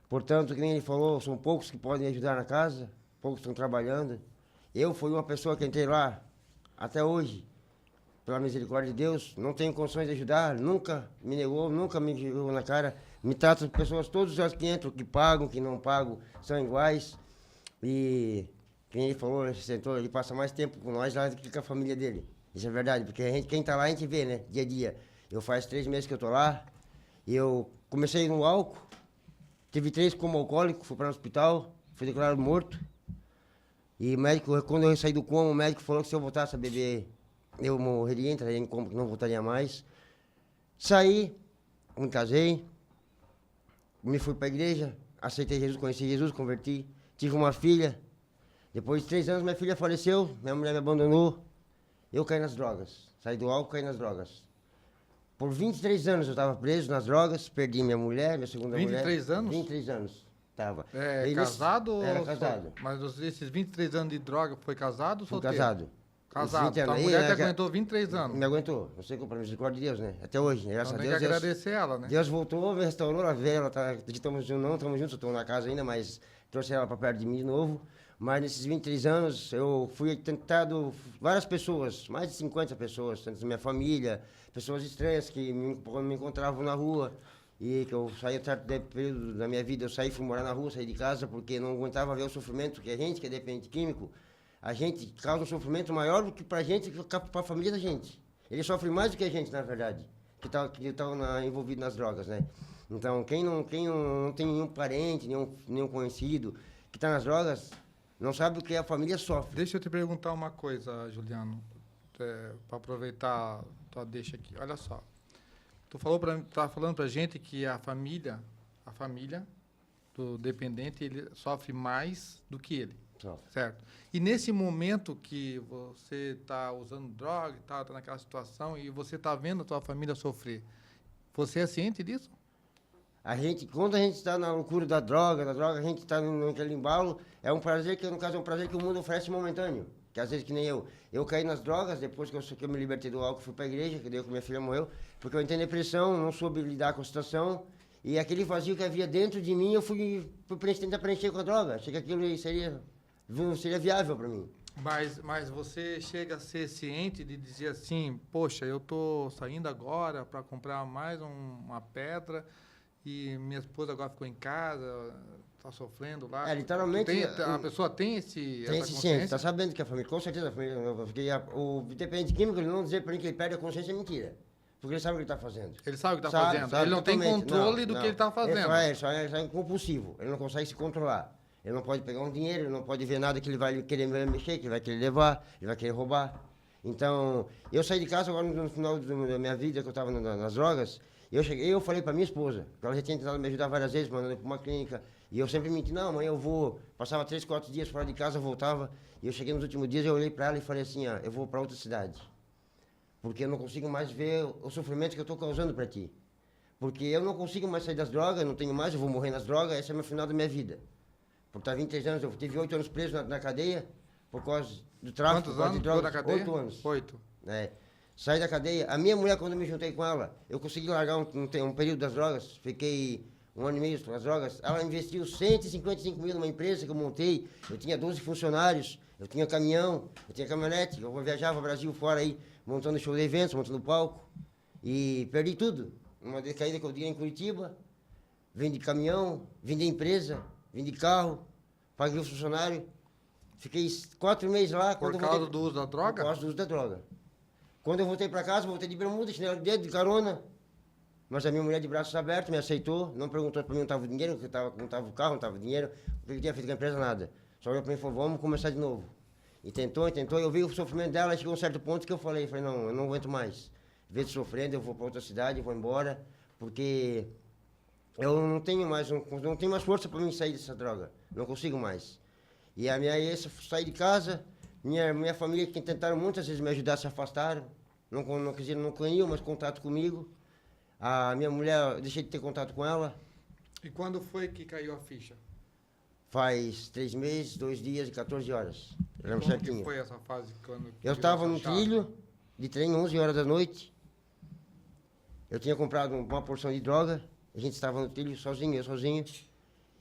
Portanto, que nem ele falou, são poucos que podem ajudar na casa, poucos estão trabalhando. Eu fui uma pessoa que entrei lá, até hoje, pela misericórdia de Deus, não tenho condições de ajudar, nunca me negou, nunca me jogou na cara. Me trata as pessoas, todos os que entram, que pagam, que não pagam, são iguais. E, quem ele falou, ele sentou, ele passa mais tempo com nós lá do que com a família dele. Isso é verdade, porque a gente, quem está lá, a gente vê, né, dia a dia. Eu faz 3 meses que eu estou lá, e eu comecei no álcool, tive 3 como alcoólico, fui para o hospital, fui declarado morto. E o médico, quando eu saí do coma, o médico falou que se eu voltasse a beber, eu morreria, entraria em coma, que não voltaria mais. Saí, me casei, me fui para a igreja, aceitei Jesus, conheci Jesus, converti, tive uma filha. Depois de 3 anos, minha filha faleceu, minha mulher me abandonou, eu caí nas drogas. Saí do álcool, caí nas drogas. Por 23 anos eu estava preso nas drogas, perdi minha mulher, minha segunda mulher. 23 anos? 23 anos. Tava. Casado? Era casado. Mas esses 23 anos de droga, foi casado ou Fui solteiro? casado. Casado. 20 Tua anos. mulher E, te aguentou 23 anos. Me aguentou. Não sei como, para misericórdia de Deus, né? Até hoje, né? Graças Então a tem Deus. que Deus, agradecer ela, né? Deus voltou, me restaurou, ela veio, ela tá, estamos juntos, estou na casa ainda, mas trouxe ela para perto de mim de novo. Mas nesses 23 anos, eu fui tentado, várias pessoas, mais de 50 pessoas, tanto da minha família, pessoas estranhas que me encontravam na rua. E que eu saí, certo período da minha vida, eu saí, fui morar na rua, saí de casa, porque não aguentava ver o sofrimento que a gente, que é dependente químico, a gente causa um sofrimento maior do que pra gente, que pra família da gente. Ele sofre mais do que a gente, na verdade, que tá envolvido nas drogas, né? Então, quem não tem nenhum parente, nenhum conhecido que tá nas drogas, não sabe o que a família sofre. Deixa eu te perguntar uma coisa, Juliano, para aproveitar tua deixa aqui. Olha só. Tu tá falando pra gente que a família do dependente, ele sofre mais do que ele. Sofre. Certo? E nesse momento que você está usando droga e tal, tá naquela situação e você está vendo a tua família sofrer, você é ciente disso? Quando a gente está na loucura da droga, a gente está naquele embalo, é um prazer que, no caso, é um prazer que o mundo oferece momentâneo. Que às vezes, que nem eu caí nas drogas, depois que eu me libertei do álcool, fui para a igreja, que daí minha filha morreu, porque eu entrei em depressão, não soube lidar com a situação, e aquele vazio que havia dentro de mim, eu fui tentar preencher com a droga. Achei que aquilo seria viável para mim. Mas você chega a ser ciente de dizer assim, poxa, eu tô saindo agora para comprar mais uma pedra e minha esposa agora ficou em casa, está sofrendo lá. Literalmente... A pessoa tem essa ciência, consciência? está sabendo que a família, com certeza a família, o dependente químico, ele não dizer para mim que ele perde a consciência é mentira. Porque ele sabe o que ele está fazendo. Ele sabe o que está fazendo. Ele não tem controle do que ele está fazendo. Ele só é compulsivo. Ele não consegue se controlar. Ele não pode pegar um dinheiro, ele não pode ver nada que ele vai querer mexer, que ele vai querer levar, ele vai querer roubar. Então, eu saí de casa agora no final da minha vida, que eu estava nas drogas, eu falei para minha esposa, que ela já tinha tentado me ajudar várias vezes, mandando para uma clínica, e eu sempre menti, não, amanhã eu vou. Passava 3, 4 dias fora de casa, voltava, e eu cheguei nos últimos dias, eu olhei para ela e falei assim, eu vou para outra cidade. Porque eu não consigo mais ver o sofrimento que eu estou causando para ti. Porque eu não consigo mais sair das drogas, não tenho mais, eu vou morrer nas drogas, esse é o final da minha vida. Porque tá 23 anos, eu tive 8 anos preso na cadeia, por causa do tráfico, por causa de drogas. Na cadeia? 8 anos. 8. Saí da cadeia. A minha mulher, quando eu me juntei com ela, eu consegui largar um período das drogas, fiquei 1 ano e meio nas drogas. Ela investiu 155 mil numa empresa que eu montei, eu tinha 12 funcionários, eu tinha caminhão, eu tinha caminhonete, eu viajava Brasil fora aí, montando show de eventos, montando palco, e perdi tudo. Uma decaída que eu dei em Curitiba, vendi caminhão, vendi empresa, vendi carro, paguei o funcionário, fiquei 4 meses lá. Por causa do uso da droga? Por causa do uso da droga. Quando eu voltei para casa, voltei de bermuda, chinelo de dedo, de carona. Mas a minha mulher de braços abertos me aceitou, não perguntou para mim onde estava o dinheiro, não estava o carro, não estava o dinheiro, o que eu tinha feito com a empresa, nada. Só olhou para mim e falou, vamos começar de novo. E tentou, eu vi o sofrimento dela, chegou a um certo ponto que eu falei, não, eu não aguento mais. Em vez de sofrendo, eu vou para outra cidade, eu vou embora, porque eu não tenho mais força para mim sair dessa droga, não consigo mais. E a minha ex saí de casa, minha família que tentaram muitas vezes me ajudar, se afastaram, não queriam mais contato comigo. A minha mulher, eu deixei de ter contato com ela. E quando foi que caiu a ficha? Faz 3 meses, 2 dias e 14 horas. Eu lembro Como certinho. que foi essa fase? Eu estava no trilho de trem, 11 horas da noite. Eu tinha comprado uma porção de droga. A gente estava no trilho sozinho, eu sozinho.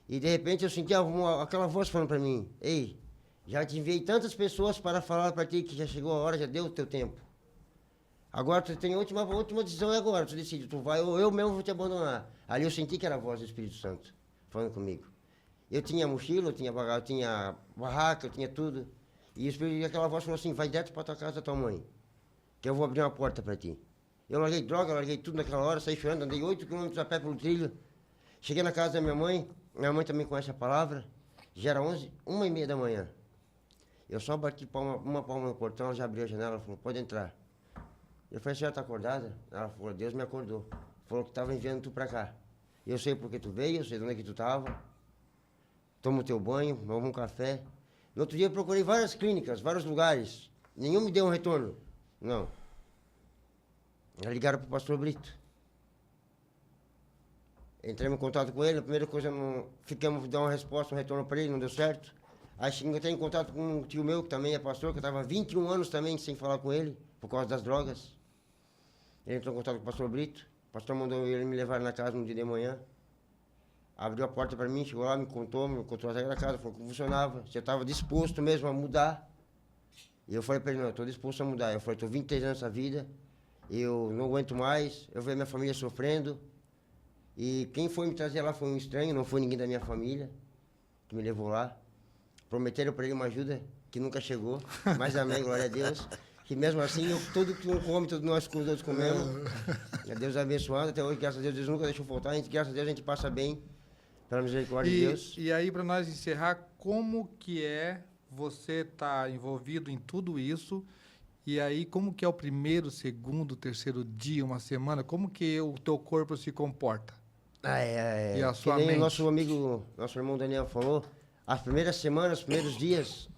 E de repente eu senti aquela voz falando para mim, ei, já te enviei tantas pessoas para falar para ti que já chegou a hora, já deu o teu tempo. Agora tu tem a última decisão, é agora, tu decide, tu vai ou eu mesmo vou te abandonar. Ali eu senti que era a voz do Espírito Santo falando comigo. Eu tinha mochila, eu tinha barraca, eu tinha tudo. E aquela voz falou assim, vai direto para tua casa da tua mãe, que eu vou abrir uma porta para ti. Eu larguei droga, larguei tudo naquela hora, saí chorando, andei 8 quilômetros a pé pelo trilho. Cheguei na casa da minha mãe também conhece a palavra, já era 1h30 da manhã. Eu só bati uma palma no portão, ela já abriu a janela, falou, pode entrar. Eu falei, a senhora está acordada? Ela falou, Deus me acordou. Falou que estava enviando tu para cá. Eu sei porque tu veio, eu sei de onde é que tu estava. Toma o teu banho, toma um café. No outro dia eu procurei várias clínicas, vários lugares. Nenhum me deu um retorno. Não. Já ligaram para o pastor Brito. Entrei em contato com ele, a primeira coisa, ficamos dando uma resposta, um retorno para ele, não deu certo. Aí cheguei a ter em contato com um tio meu, que também é pastor, que eu estava 21 anos também sem falar com ele, por causa das drogas. Ele entrou em contato com o pastor Brito. O pastor mandou ele me levar na casa no dia de manhã. Abriu a porta para mim, chegou lá, me contou a regra da casa, falou como funcionava. Se eu estava disposto mesmo a mudar. E eu falei para ele, não, eu estou disposto a mudar. Eu falei, estou 23 anos nessa vida, eu não aguento mais, eu vejo minha família sofrendo. E quem foi me trazer lá foi um estranho, não foi ninguém da minha família que me levou lá. Prometeram para ele uma ajuda que nunca chegou, mas amém, glória a Deus. Que mesmo assim, tudo que um come, todos nós todos comemos. Deus abençoado, até hoje, graças a Deus nunca deixou faltar. Graças a Deus a gente passa bem, pela misericórdia de Deus. E aí, para nós encerrar, como que é você estar envolvido em tudo isso? E aí, como que é o primeiro, segundo, terceiro dia, uma semana? Como que o teu corpo se comporta? E a sua que nem mente? o nosso amigo, nosso irmão Daniel falou, as primeiras semanas, os primeiros dias,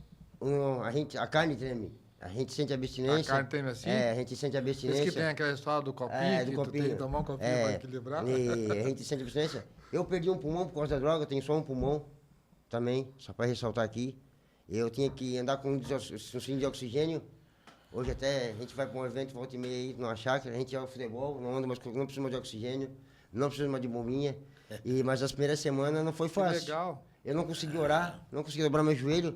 a carne treme. A gente sente abstinência. A carne treme assim? A gente sente Por abstinência. isso que tem aquela história do copinho, do que copinho. tu tem que tomar um copinho para equilibrar. E a gente sente abstinência. Eu perdi um pulmão por causa da droga, eu tenho só um pulmão também, só para ressaltar aqui. Eu tinha que andar com um cilindro de oxigênio. Hoje até a gente vai para um evento, volta e meia aí, numa chácara, a gente joga futebol, não anda mais, não precisa mais de oxigênio, não precisa mais de bombinha. Mas as primeiras semanas não foi fácil. Legal. Eu não consegui orar, não consegui dobrar meu joelho.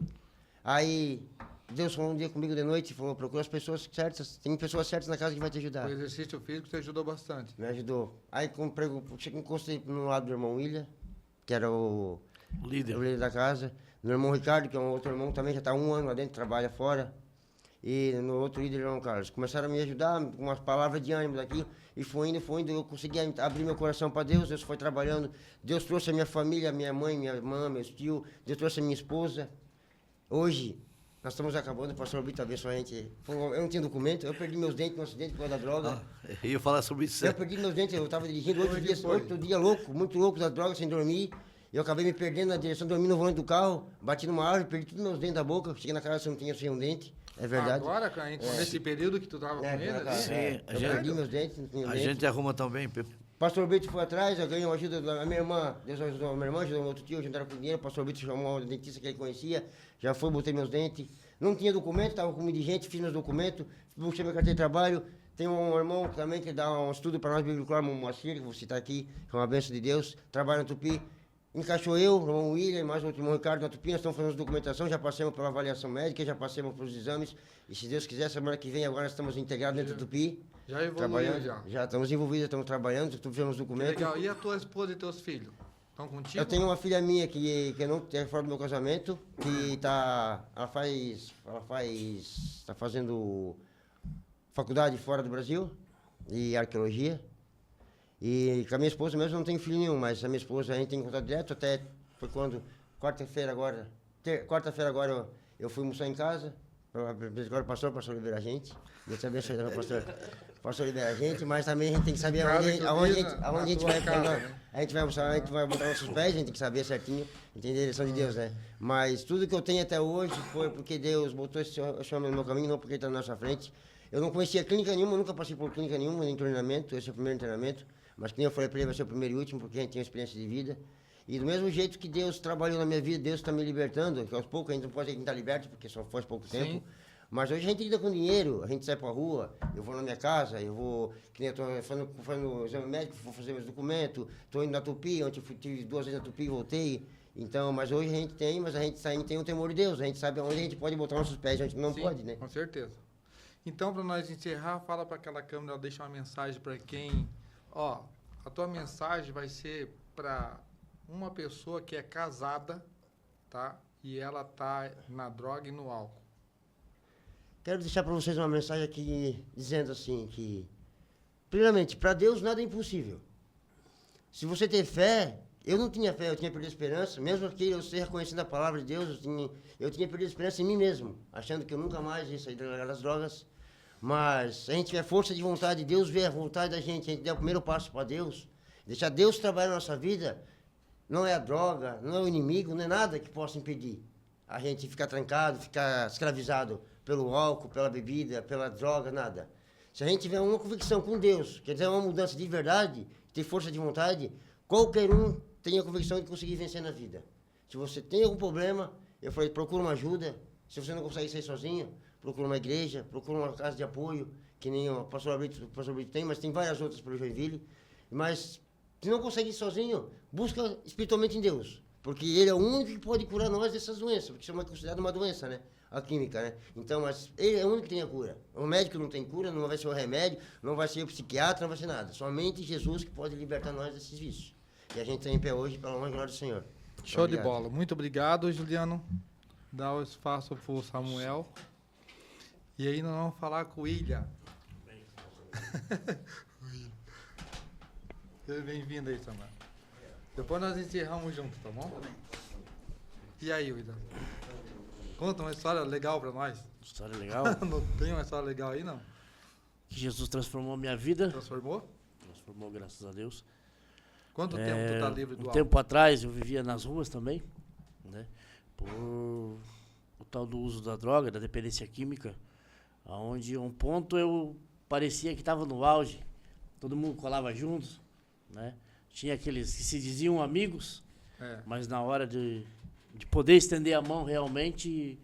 Aí Deus falou um dia comigo de noite e falou, procura as pessoas certas, tem pessoas certas na casa que vai te ajudar. O exercício físico te ajudou bastante. Me ajudou. Aí encostei no lado do irmão William, que era o líder da casa. No irmão Ricardo, que é um outro irmão também, já está 1 ano lá dentro, trabalha fora. E no outro líder, irmão Carlos. Começaram a me ajudar com umas palavras de ânimo daqui. E foi indo, eu consegui abrir meu coração para Deus. Deus foi trabalhando. Deus trouxe a minha família, minha mãe, minha irmã, meus tios. Deus trouxe a minha esposa. Hoje, nós estamos acabando, o pastor Brito abençoou a gente. Eu não tinha documento, eu perdi meus dentes no acidente por causa da droga. Eu ia falar sobre isso. Eu perdi meus dentes, eu estava dirigindo 8 dias louco, muito louco da droga, sem dormir. Eu acabei me perdendo na direção, dormi no volante do carro, bati numa árvore, perdi todos meus dentes da boca. Cheguei na casa, não tinha sem um dente. É verdade. Agora, nesse período que tu estava com ele? Sim, eu perdi meus dentes, não tinha a dente. gente arruma também, Pepe. Pastor Brito foi atrás, eu ganhei uma ajuda da minha irmã. Deus ajudou a minha irmã, ajudou o outro tio, juntaram com dinheiro. O pastor Brito chamou uma dentista que ele conhecia, já foi, botei meus dentes. Não tinha documento, estava com de fiz meus documentos, puxei minha carteira de trabalho. Tem um irmão também que dá um estudo para nós, Bíblia Clara, Moacir, que vou citar aqui, que é uma bênção de Deus, trabalha no Tupi. Encaixou eu, o irmão William, mais outro irmão Ricardo na Tupi, nós estamos fazendo documentação, já passamos pela avaliação médica, já passamos pelos exames. E se Deus quiser, semana que vem, agora nós estamos integrados dentro do Tupi. Já evoluiu, já. Já estamos envolvidos, estamos trabalhando, fizemos documentos. Legal. E a tua esposa e teus filhos? Estão contigo? Eu tenho uma filha minha que não é fora do meu casamento, que está fazendo faculdade fora do Brasil, de arqueologia. E com a minha esposa mesmo não tenho filho nenhum, mas a minha esposa a gente tem contato direto, até foi quando, quarta-feira agora eu fui almoçar em casa, agora o pastor libera a gente, Deus te abençoe, pastor libera a gente, mas também a gente tem que saber aonde a gente vai pegar, a gente vai almoçar, a gente vai botar nossos pés, a gente tem que saber certinho, entender a direção de Deus, né? Mas tudo que eu tenho até hoje foi porque Deus botou esse homem no meu caminho, não porque ele está na nossa frente. Eu não conhecia clínica nenhuma, nunca passei por clínica nenhuma, nem treinamento, esse é o primeiro treinamento. Mas como eu falei para ele, vai ser o primeiro e último, porque a gente tem uma experiência de vida. E do mesmo jeito que Deus trabalhou na minha vida, Deus está me libertando, que aos poucos a gente não pode dizer que está liberto, porque só faz pouco tempo. Mas hoje a gente lida com dinheiro, a gente sai para a rua, eu vou na minha casa, eu vou, que nem eu estou fazendo exame médico, vou fazer meus documentos, estou indo na Tupi, ontem eu tive 2 vezes na Tupi e voltei. Então, mas hoje a gente tem, mas a gente tem o temor de Deus, a gente sabe onde a gente pode botar nossos pés, a gente não pode, né? Com certeza. Então, para nós encerrar, fala para aquela câmera, deixa uma mensagem para quem... a tua mensagem vai ser para uma pessoa que é casada, tá? E ela tá na droga e no álcool. Quero deixar para vocês uma mensagem aqui, dizendo assim, que... Primeiramente, para Deus nada é impossível. Se você ter fé... Eu não tinha fé, eu tinha perdido a esperança. Mesmo que eu seja reconhecendo a palavra de Deus, eu tinha perdido a esperança em mim mesmo. Achando que eu nunca mais ia sair das drogas. Mas se a gente tiver força de vontade, Deus vê a vontade da gente, a gente der o primeiro passo para Deus, deixar Deus trabalhar na nossa vida, não é a droga, não é o inimigo, não é nada que possa impedir a gente ficar trancado, ficar escravizado pelo álcool, pela bebida, pela droga, nada. Se a gente tiver uma convicção com Deus, quer dizer, uma mudança de verdade, ter força de vontade, qualquer um tem a convicção de conseguir vencer na vida. Se você tem algum problema, Eu falei, procura uma ajuda. Se você não consegue sair sozinho, procura uma igreja, procura uma casa de apoio, que nem o pastor Brito tem, mas tem várias outras pelo Joinville. Mas se não consegue ir sozinho, busca espiritualmente em Deus. Porque Ele é o único que pode curar nós dessas doenças, porque isso é considerado uma doença, né? A química, né? Então, mas Ele é o único que tem a cura. O médico não tem cura, não vai ser o remédio, não vai ser o psiquiatra, não vai ser nada. Somente Jesus que pode libertar nós desses vícios. E a gente está em pé hoje, pela honra e glória do Senhor. Show Obrigado. de bola. Muito obrigado, Juliano. Dá o espaço para o Samuel. E aí nós vamos falar com o William. Seja bem-vindo aí, Samuel. Depois nós encerramos juntos, tá bom? E aí, William? Conta uma história legal para nós. História legal. Não tem uma história legal aí, não? Que Jesus transformou a minha vida. Transformou? Transformou, graças a Deus. Quanto tempo tu tá livre do Um álcool? tempo atrás eu vivia nas ruas também, né? Por o tal do uso da droga, da dependência química, onde um ponto eu parecia que estava no auge. Todo mundo colava juntos, né? Tinha aqueles que se diziam amigos, mas na hora de poder estender a mão realmente,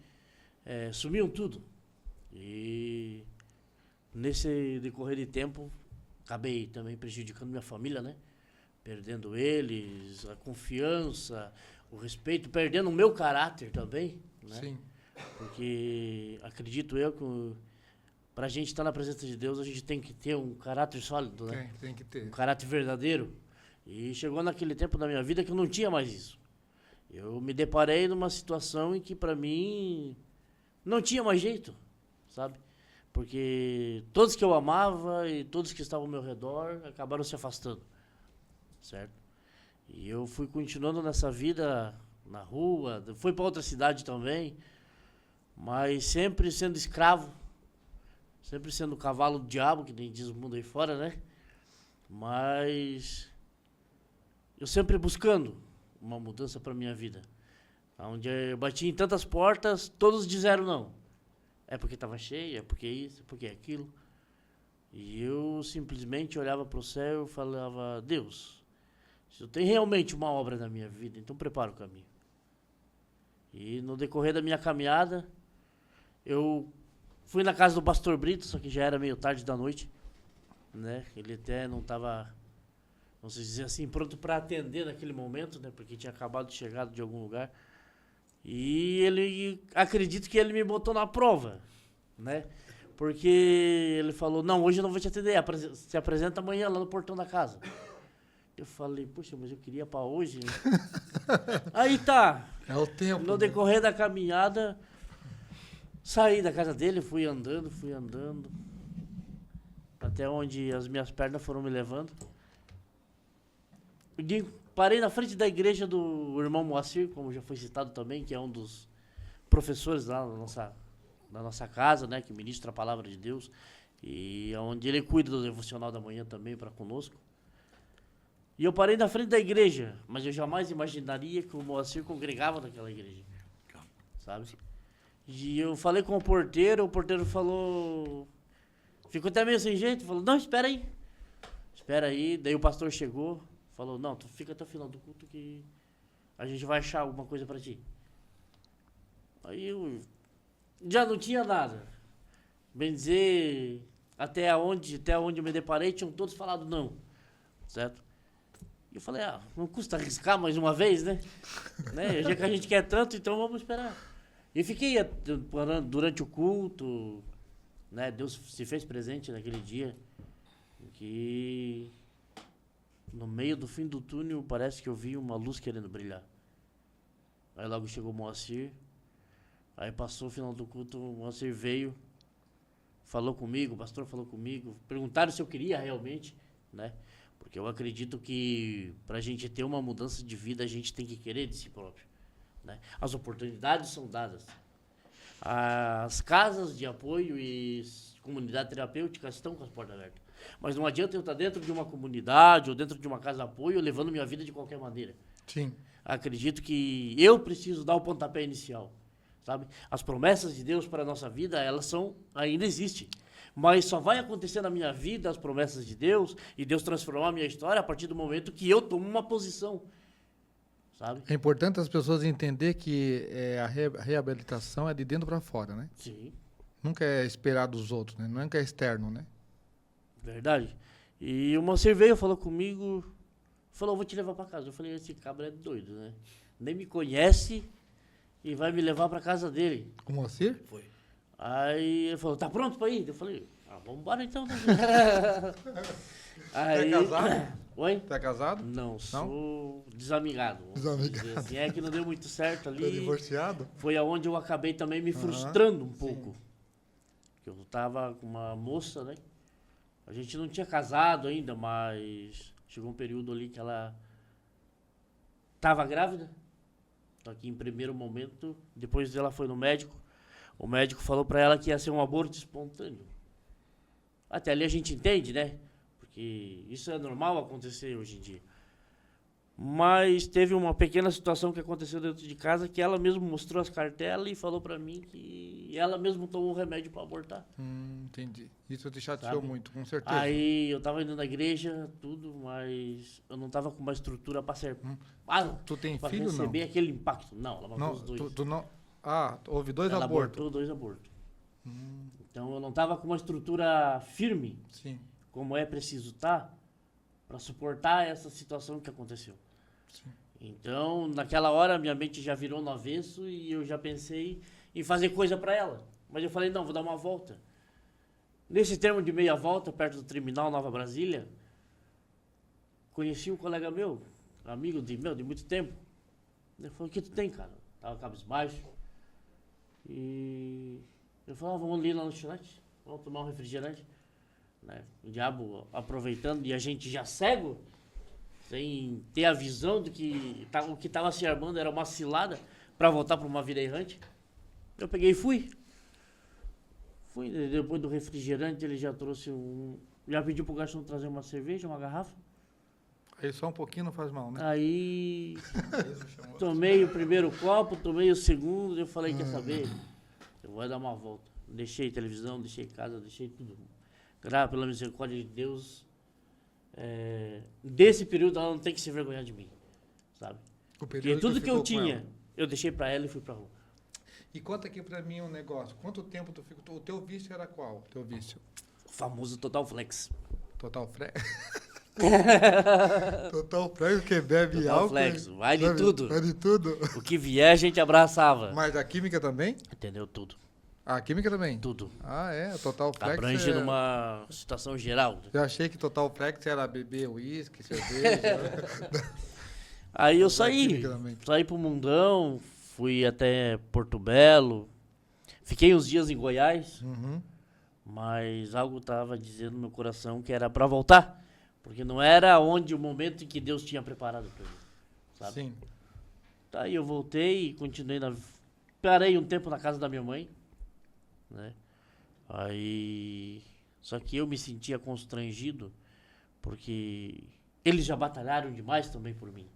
sumiam tudo. E nesse decorrer de tempo, acabei também prejudicando minha família, né? Perdendo eles, a confiança, o respeito, perdendo o meu caráter também, né? Sim. Porque acredito eu que para a gente estar na presença de Deus, a gente tem que ter um caráter sólido, né? Tem que ter. Um caráter verdadeiro. E chegou naquele tempo da minha vida que eu não tinha mais isso. Eu me deparei numa situação em que para mim não tinha mais jeito, sabe? Porque todos que eu amava e todos que estavam ao meu redor acabaram se afastando, certo? E eu fui continuando nessa vida na rua, fui para outra cidade também, mas sempre sendo escravo, sempre sendo cavalo do diabo, que nem diz o mundo aí fora, né? Mas eu sempre buscando uma mudança para minha vida. Onde eu bati em tantas portas, todos disseram não. É porque estava cheio, é porque isso, é porque aquilo. E eu simplesmente olhava para o céu e falava, Deus, se eu tenho realmente uma obra na minha vida, então prepara o caminho. E no decorrer da minha caminhada, eu fui na casa do pastor Brito, só que já era meio tarde da noite, né? Ele até não estava, vamos dizer assim, pronto para atender naquele momento, né? Porque tinha acabado de chegar de algum lugar. E ele, acredito que ele me botou na prova, né? Porque ele falou, não, hoje eu não vou te atender, se apresenta amanhã lá no portão da casa. Eu falei, poxa, mas eu queria para hoje. Aí tá. É o tempo. No decorrer da caminhada, saí da casa dele, fui andando, até onde as minhas pernas foram me levando. E parei na frente da igreja do irmão Moacir, como já foi citado também, que é um dos professores lá na nossa casa, né, que ministra a palavra de Deus, e onde ele cuida do devocional da manhã também para conosco. E eu parei na frente da igreja, mas eu jamais imaginaria que o Moacir congregava naquela igreja, sabe? E eu falei com o porteiro falou, ficou até meio sem jeito, falou, não, espera aí, daí o pastor chegou, falou, não, tu fica até o final do culto que a gente vai achar alguma coisa pra ti. Aí eu já não tinha nada. Bem dizer, até onde eu me deparei, tinham todos falado não, certo? E eu falei, não custa arriscar mais uma vez, né? Já que a gente quer tanto, então vamos esperar. E fiquei durante o culto, né? Deus se fez presente naquele dia, que no meio do fim do túnel parece que eu vi uma luz querendo brilhar. Aí logo chegou o Moacir, aí passou o final do culto, o Moacir veio, falou comigo, o pastor falou comigo, perguntaram se eu queria realmente, né? Porque eu acredito que pra gente ter uma mudança de vida, a gente tem que querer de si próprio, né? As oportunidades são dadas. As casas de apoio e comunidade terapêutica estão com as portas abertas. Mas não adianta eu estar dentro de uma comunidade ou dentro de uma casa de apoio levando minha vida de qualquer maneira. Sim. Acredito que eu preciso dar o pontapé inicial, sabe? As promessas de Deus para a nossa vida, elas ainda existem. Mas só vai acontecer na minha vida as promessas de Deus e Deus transformar a minha história a partir do momento que eu tomo uma posição, sabe? É importante as pessoas entenderem que a reabilitação é de dentro para fora, né? Sim, Nunca é esperar dos outros, né? Nunca é externo, né? verdade. E o Moacir veio, falou comigo, falou, vou te levar pra casa. Eu falei, esse cabra é doido, né? Nem me conhece e vai me levar pra casa dele. O Moacir? Foi. Aí ele falou, tá pronto pra ir? Eu falei, vamos embora então. Né? Aí, casado? Oi? Tá casado? Não, sou desamigado. vamos Desamigado. dizer assim. É que não deu muito certo Tá ali. divorciado? Foi aonde eu acabei também me Aham, frustrando um pouco. Eu tava com uma moça, né? A gente não tinha casado ainda, mas chegou um período ali que ela tava grávida. Só que em primeiro momento, depois ela foi no médico, o médico falou pra ela que ia ser um aborto espontâneo. Até ali a gente entende, né? Porque isso é normal acontecer hoje em dia. Mas teve uma pequena situação que aconteceu dentro de casa que ela mesma mostrou as cartelas e falou pra mim que ela mesma tomou o remédio pra abortar. Entendi. Isso te chateou Sabe? muito, com certeza. Aí eu tava indo na igreja, tudo, mas eu não tava com uma estrutura pra ser. Tu tem Pra filho ou não? receber aquele impacto. Não, ela matou Não, os dois. tu não... Ah, houve dois Ela abortos. abortou 2 abortos. Então eu não tava com uma estrutura firme, Sim. como é preciso estar, pra suportar essa situação que aconteceu. Sim. Então, naquela hora, minha mente já virou no avesso e eu já pensei em fazer coisa pra ela. Mas eu falei, não, vou dar uma volta. Nesse termo de meia volta, perto do terminal Nova Brasília, conheci um colega meu, amigo de muito tempo. Ele falou, o que tu tem, cara? Tava cabisbaixo. E eu falei, vamos ali na lanchonete, vamos tomar um refrigerante. Né? O diabo aproveitando e a gente já cego, sem ter a visão do que o que estava se armando era uma cilada para voltar para uma vida errante. Eu peguei e fui. Depois do refrigerante ele já trouxe já pediu pro garçom trazer uma cerveja, uma garrafa. Aí só um pouquinho não faz mal, né? Aí tomei o primeiro copo, tomei o segundo, eu falei, quer saber? Eu vou dar uma volta. Deixei televisão, deixei casa, deixei tudo. Graças pela misericórdia de Deus, desse período ela não tem que se vergonhar de mim, sabe? O Porque período tudo que eu ficou com tinha, ela. eu deixei pra ela e fui pra rua. E conta aqui pra mim um negócio. Quanto tempo tu ficou... O teu vício era qual? O teu vício? O famoso Total Flex. Total Flex? Total Flex, que bebe Total álcool. Flex, vai de Sabe? tudo. Vai de tudo. O que vier a gente abraçava. Mas a química também? Entendeu? Tudo. A química também? Tudo. Ah, é? Total Flex Abrange numa situação geral. Eu achei que Total Flex era beber uísque, cerveja. Aí eu Mas a saí. química também. Saí pro Mundão, fui até Porto Belo. Fiquei uns dias em Goiás, Uhum. mas algo tava dizendo no meu coração que era pra voltar. Porque não era onde o momento em que Deus tinha preparado pra mim. Sabe? Sim. Aí eu voltei e continuei parei um tempo na casa da minha mãe, né? Aí... Só que eu me sentia constrangido, porque eles já batalharam demais também por mim.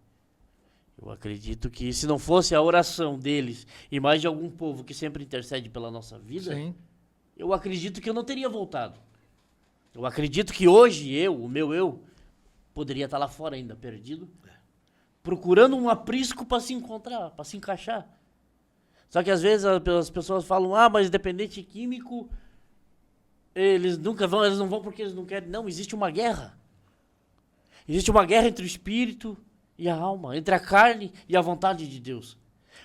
Eu acredito que se não fosse a oração deles e mais de algum povo que sempre intercede pela nossa vida, Sim. eu acredito que eu não teria voltado. Eu acredito que hoje o meu eu, poderia estar lá fora ainda, perdido, procurando um aprisco para se encontrar, para se encaixar. Só que às vezes as pessoas falam, mas dependente químico, eles nunca vão, eles não vão porque eles não querem. Não, existe uma guerra. Existe uma guerra entre o espírito e a alma, entre a carne e a vontade de Deus.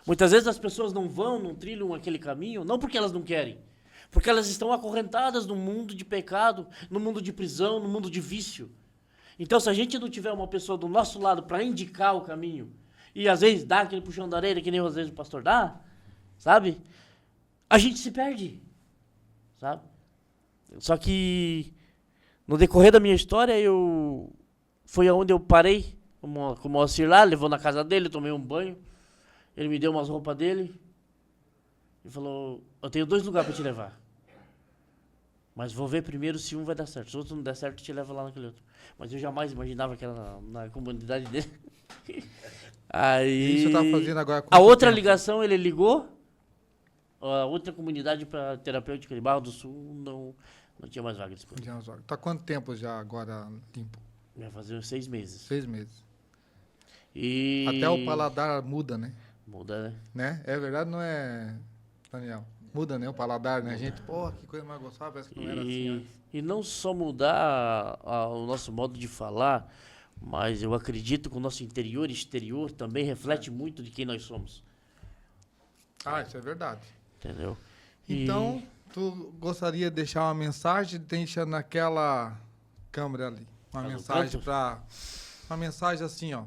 Muitas vezes as pessoas não trilham aquele caminho, não porque elas não querem, porque elas estão acorrentadas no mundo de pecado, no mundo de prisão, no mundo de vício. Então, se a gente não tiver uma pessoa do nosso lado para indicar o caminho, e às vezes dá aquele puxão da orelha, que nem às vezes o pastor dá, sabe? A gente se perde, sabe? Só que no decorrer da minha história, foi aonde eu parei, com o Moacir lá, levou na casa dele, tomei um banho, ele me deu umas roupas dele, e falou, eu tenho 2 lugares para te levar. Mas vou ver primeiro se um vai dar certo. Se o outro não der certo, te leva lá naquele outro. Mas eu jamais imaginava que era na comunidade dele. Aí... Isso você tá fazendo agora há A quanto outra tempo? ligação, ele ligou. A outra comunidade para terapêutica de Barro do Sul não tinha mais vaga disponível. Tá quanto tempo já agora limpo? Vai fazer uns 6 meses. 6 meses. E... Até o paladar muda, né? Muda, né? Né? É verdade, não é, Daniel? Muda, né? O paladar, né? A gente, pô, que coisa mais gostosa, parece que não era assim antes. E não só mudar o nosso modo de falar, mas eu acredito que o nosso interior e exterior também reflete muito de quem nós somos. Ah, isso é verdade. Entendeu? Então, tu gostaria de deixar uma mensagem, deixa naquela câmera ali. Uma Faz um mensagem canto? para... Uma mensagem assim, ó.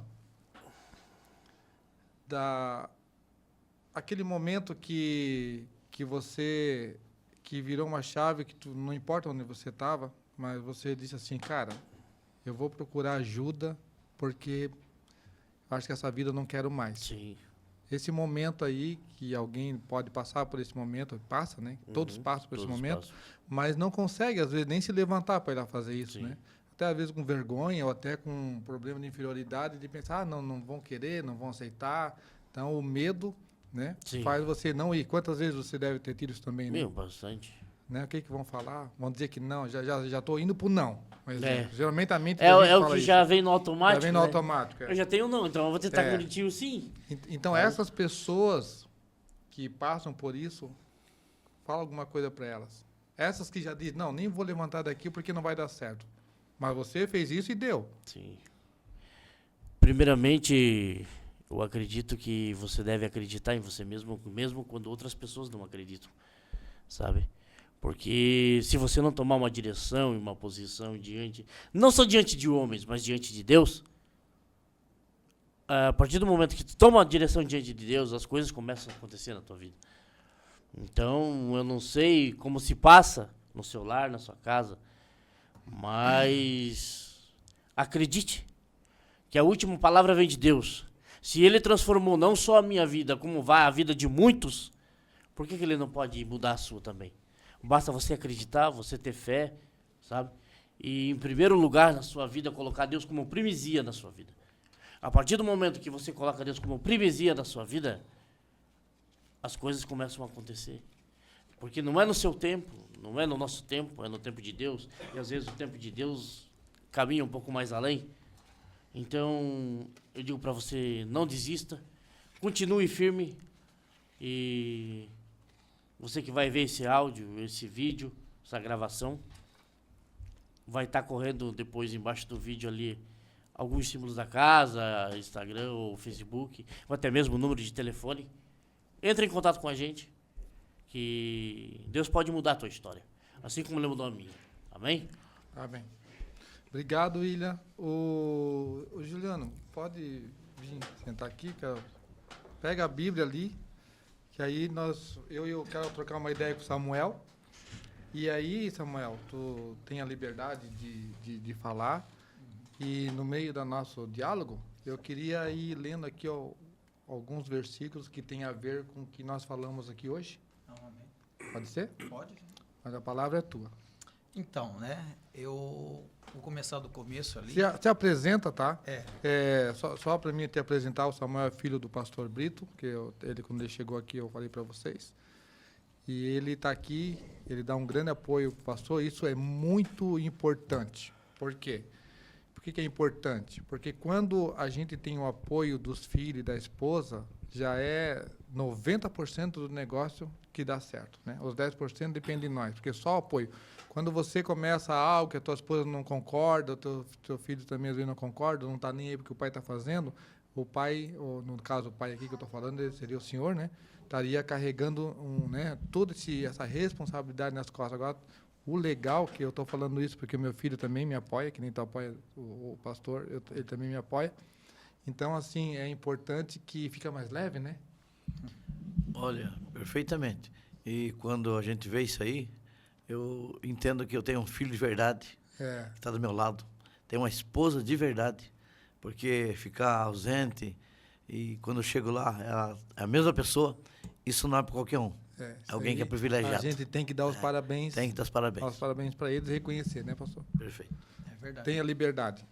Aquele momento que você... Que virou uma chave, que tu, não importa onde você estava, mas você disse assim, cara, eu vou procurar ajuda porque eu acho que essa vida eu não quero mais. Sim. Esse momento aí, que alguém pode passar por esse momento, passa, né? Todos passam por esse Todos momento, passam. mas não consegue, às vezes, nem se levantar para ir lá fazer isso, Sim. né? Até às vezes com vergonha ou até com um problema de inferioridade, de pensar, não vão querer, não vão aceitar. Então, o medo, né? Sim. Faz você não ir. Quantas vezes você deve ter tido isso também, né? Meu, bastante. Né? O que vão falar? Vão dizer que não, já estou indo pro não. Mas, É. geralmente a mente É, da gente é o fala que isso. já vem no automático. Já vem no né? automático. É. Eu já tenho não, então eu vou tentar É. com o sim. Então, essas pessoas que passam por isso, fala alguma coisa para elas. Essas que já dizem, não, nem vou levantar daqui porque não vai dar certo. Mas você fez isso e deu. Sim. Primeiramente, eu acredito que você deve acreditar em você mesmo, mesmo quando outras pessoas não acreditam, sabe? Porque se você não tomar uma direção e uma posição diante, não só diante de homens, mas diante de Deus, a partir do momento que tu toma uma direção diante de Deus, as coisas começam a acontecer na tua vida. Então, eu não sei como se passa no seu lar, na sua casa, mas acredite que a última palavra vem de Deus. Se Ele transformou não só a minha vida, como vai a vida de muitos, por que Ele não pode mudar a sua também? Basta você acreditar, você ter fé, sabe? E, em primeiro lugar na sua vida, colocar Deus como primizia na sua vida. A partir do momento que você coloca Deus como primizia na sua vida, as coisas começam a acontecer. Porque não é no seu tempo, não é no nosso tempo, é no tempo de Deus. E às vezes o tempo de Deus caminha um pouco mais além. Então, eu digo para você, não desista, continue firme. E você que vai ver esse áudio, esse vídeo, essa gravação, vai estar correndo depois embaixo do vídeo ali alguns símbolos da casa, Instagram ou Facebook, ou até mesmo o número de telefone. Entre em contato com a gente, que Deus pode mudar a tua história, assim como Ele mudou a minha. Amém? Amém. Obrigado, William. O Juliano, pode vir sentar aqui, cara. Pega a Bíblia ali, que aí eu quero trocar uma ideia com o Samuel. E aí, Samuel, tu tem a liberdade de falar. E no meio do nosso diálogo, eu queria ir lendo aqui alguns versículos que tem a ver com o que nós falamos aqui hoje. Amém. Pode ser? Pode. Mas a palavra é tua. Então, né? Eu vou começar do começo ali. Se apresenta, tá? É. Só para mim te apresentar, o Samuel é filho do pastor Brito, que ele, quando ele chegou aqui, eu falei para vocês. E ele está aqui, ele dá um grande apoio para o pastor, isso é muito importante. Por quê? Por que é importante? Porque quando a gente tem o apoio dos filhos e da esposa, já é 90% do negócio que dá certo, né? Os 10% depende de nós, porque só o apoio. Quando você começa algo que a tua esposa não concorda, o teu filho também às vezes não concorda, não está nem aí porque o pai está fazendo, o pai, ou no caso o pai aqui que eu estou falando, ele seria o senhor, né? Estaria carregando toda essa responsabilidade nas costas. Agora, o legal que eu estou falando isso, porque o meu filho também me apoia, que nem tu apoia o pastor, ele também me apoia. Então, assim, é importante que fica mais leve, né? Olha, perfeitamente. E quando a gente vê isso aí, eu entendo que eu tenho um filho de verdade que está do meu lado. Tenho uma esposa de verdade, porque ficar ausente e quando eu chego lá, é a mesma pessoa, isso não é para qualquer um. É alguém que é privilegiado. A gente tem que dar os parabéns. Tem que dar os parabéns. Os parabéns para eles e reconhecer, né, pastor? Perfeito. É verdade. Tenha liberdade.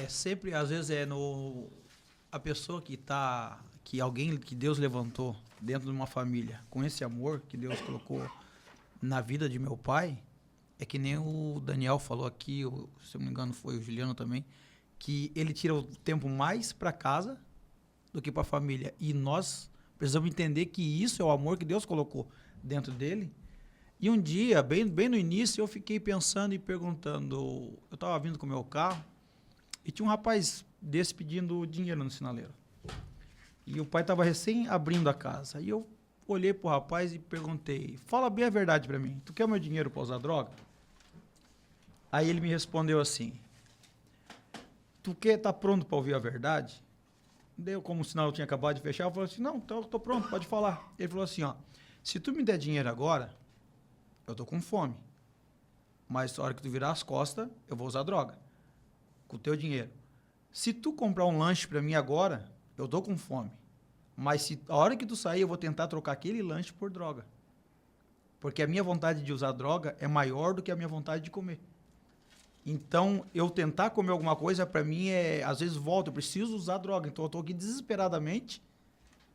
Sempre, às vezes, a pessoa que alguém que Deus levantou dentro de uma família, com esse amor que Deus colocou na vida de meu pai, é que nem o Daniel falou aqui, se eu não me engano foi o Juliano também, que ele tira o tempo mais para casa do que para a família. E nós precisamos entender que isso é o amor que Deus colocou dentro dele. E um dia, bem no início, eu fiquei pensando e perguntando. Eu estava vindo com o meu carro e tinha um rapaz desse pedindo dinheiro no sinaleiro. E o pai estava recém abrindo a casa. E eu olhei pro rapaz e perguntei: fala bem a verdade para mim, tu quer meu dinheiro para usar droga? Aí ele me respondeu assim: tu tá pronto para ouvir a verdade? Deu como o sinal tinha acabado de fechar, eu falei assim: não, tô pronto, pode falar. Ele falou assim: ó, se tu me der dinheiro agora, eu tô com fome. Mas na hora que tu virar as costas, eu vou usar droga. Com o teu dinheiro. Se tu comprar um lanche para mim agora, eu tô com fome. Mas se a hora que tu sair, eu vou tentar trocar aquele lanche por droga. Porque a minha vontade de usar droga é maior do que a minha vontade de comer. Então, eu tentar comer alguma coisa, para mim, às vezes volta, eu preciso usar droga. Então, eu estou aqui desesperadamente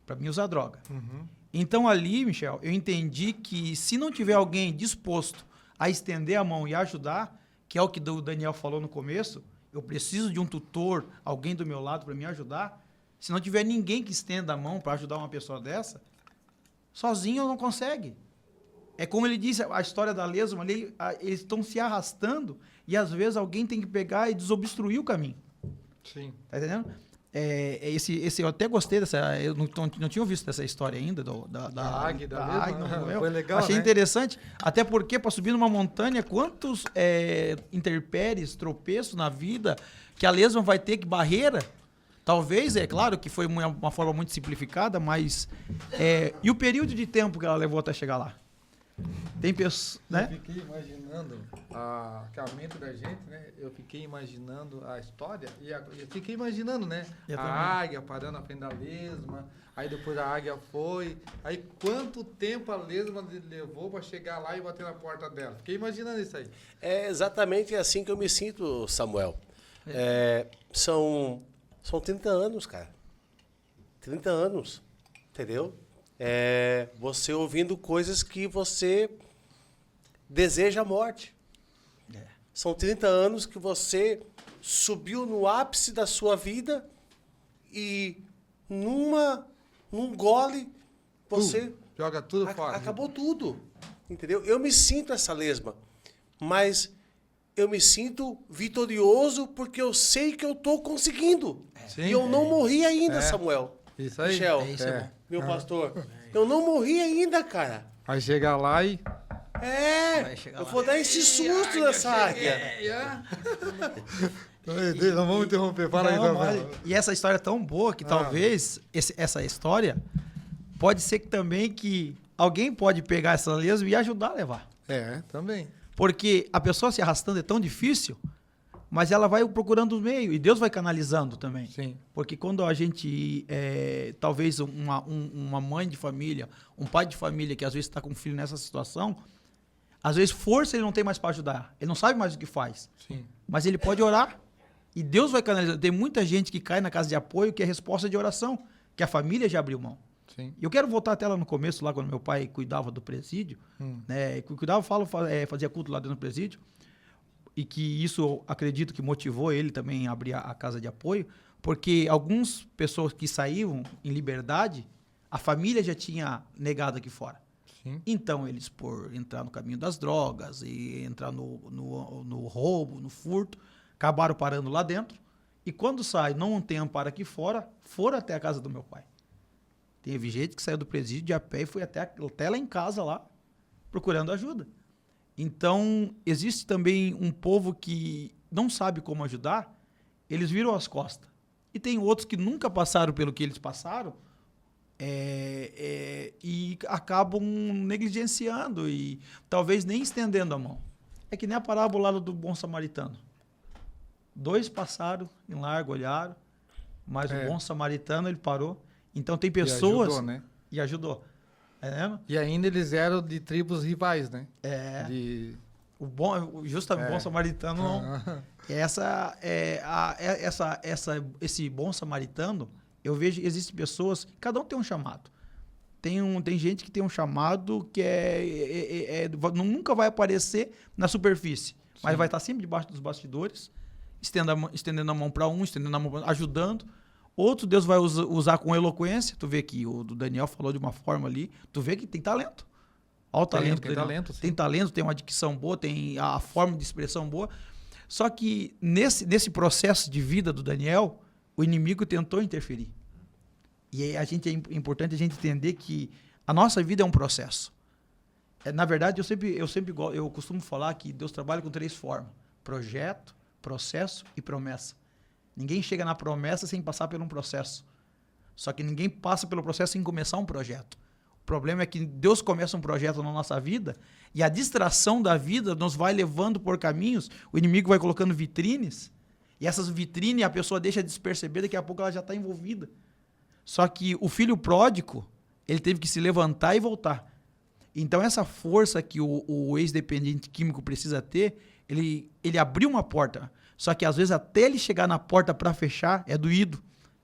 para mim usar droga. Uhum. Então, ali, Michel, eu entendi que se não tiver alguém disposto a estender a mão e ajudar, que é o que o Daniel falou no começo, eu preciso de um tutor, alguém do meu lado para me ajudar. Se não tiver ninguém que estenda a mão para ajudar uma pessoa dessa, sozinho não consegue. É como ele disse, a história da lesma ali, eles estão se arrastando e às vezes alguém tem que pegar e desobstruir o caminho. Sim. Tá entendendo? Eu até gostei dessa, eu não tinha visto essa história ainda Da águia, da lesma. não, Foi legal, achei né? interessante, até porque para subir numa montanha, quantos intempéries, tropeços na vida que a lesma vai ter, que barreira. Talvez, é claro que foi uma forma muito simplificada, mas... e o período de tempo que ela levou até chegar lá? Tem pessoas... Né? Eu fiquei imaginando a mente da gente, né? Eu fiquei imaginando a história e eu fiquei imaginando, né? Eu a também. águia parando na frente da lesma, aí depois a águia foi, aí quanto tempo a lesma levou para chegar lá e bater na porta dela? Fiquei imaginando isso aí. É exatamente assim que eu me sinto, Samuel. São 30 anos, cara. 30 anos, entendeu? Você ouvindo coisas que você deseja a morte. São 30 anos que você subiu no ápice da sua vida e num gole você Joga tudo fora. acabou tudo, entendeu? Eu me sinto essa lesma, mas eu me sinto vitorioso porque eu sei que eu estou conseguindo. Sim. E eu não morri ainda, Samuel. Isso aí. Michel, Isso é bom. meu pastor. Eu não morri ainda, cara. Aí chega lá e... Vai chegar Eu lá. vou dar esse susto nessa águia. Não vamos interromper. Fala aí, Não, Samuel. e essa história é tão boa que talvez essa história pode ser que também que alguém pode pegar essa lesma e ajudar a levar. Também. Porque a pessoa se arrastando é tão difícil, mas ela vai procurando os meios e Deus vai canalizando também. Sim. Porque quando a gente, talvez uma mãe de família, um pai de família que às vezes está com um filho nessa situação, às vezes força ele não tem mais para ajudar, ele não sabe mais o que faz, Sim. mas ele pode orar e Deus vai canalizar. Tem muita gente que cai na casa de apoio que é resposta de oração, que a família já abriu mão. Sim. E eu quero voltar até lá no começo, lá quando meu pai cuidava do presídio, né, fazia culto lá dentro do presídio, e que isso eu acredito que motivou ele também a abrir a casa de apoio, porque algumas pessoas que saíam em liberdade, a família já tinha negado aqui fora. Sim. Então, eles, por entrar no caminho das drogas e entrar no roubo, no furto, acabaram parando lá dentro. E quando sai, não tem amparo aqui fora, foram até a casa do meu pai. Teve gente que saiu do presídio de a pé e foi até lá em casa, lá, procurando ajuda. Então, existe também um povo que não sabe como ajudar, eles viram as costas. E tem outros que nunca passaram pelo que eles passaram, e acabam negligenciando e talvez nem estendendo a mão. É que nem a parábola lá do bom samaritano. 2 passaram em largo, olharam, mas o bom samaritano ele parou. Então tem pessoas... E ajudou, né? E ajudou. Tá. E ainda eles eram de tribos rivais, né? O bom samaritano não. Esse bom samaritano, eu vejo, existem pessoas, cada um tem um chamado. Tem gente que tem um chamado que nunca vai aparecer na superfície, mas vai estar sempre debaixo dos bastidores, estendendo a mão para um, estendendo a mão pra, ajudando. Outro Deus vai usar com eloquência. Tu vê que o do Daniel falou de uma forma ali. Tu vê que tem talento. Olha o talento. Tem talento, sim. Tem talento, tem uma dicção boa, tem a forma de expressão boa. Só que nesse processo de vida do Daniel, o inimigo tentou interferir. E aí é importante a gente entender que a nossa vida é um processo. Na verdade, eu costumo falar que Deus trabalha com 3 formas: projeto, processo e promessa. Ninguém chega na promessa sem passar por um processo. Só que ninguém passa pelo processo sem começar um projeto. O problema é que Deus começa um projeto na nossa vida e a distração da vida nos vai levando por caminhos, o inimigo vai colocando vitrines, e essas vitrines a pessoa deixa de se perceber, daqui a pouco ela já está envolvida. Só que o filho pródigo, ele teve que se levantar e voltar. Então essa força que o ex-dependente químico precisa ter, ele abriu uma porta. Só que às vezes até ele chegar na porta para fechar, é doído,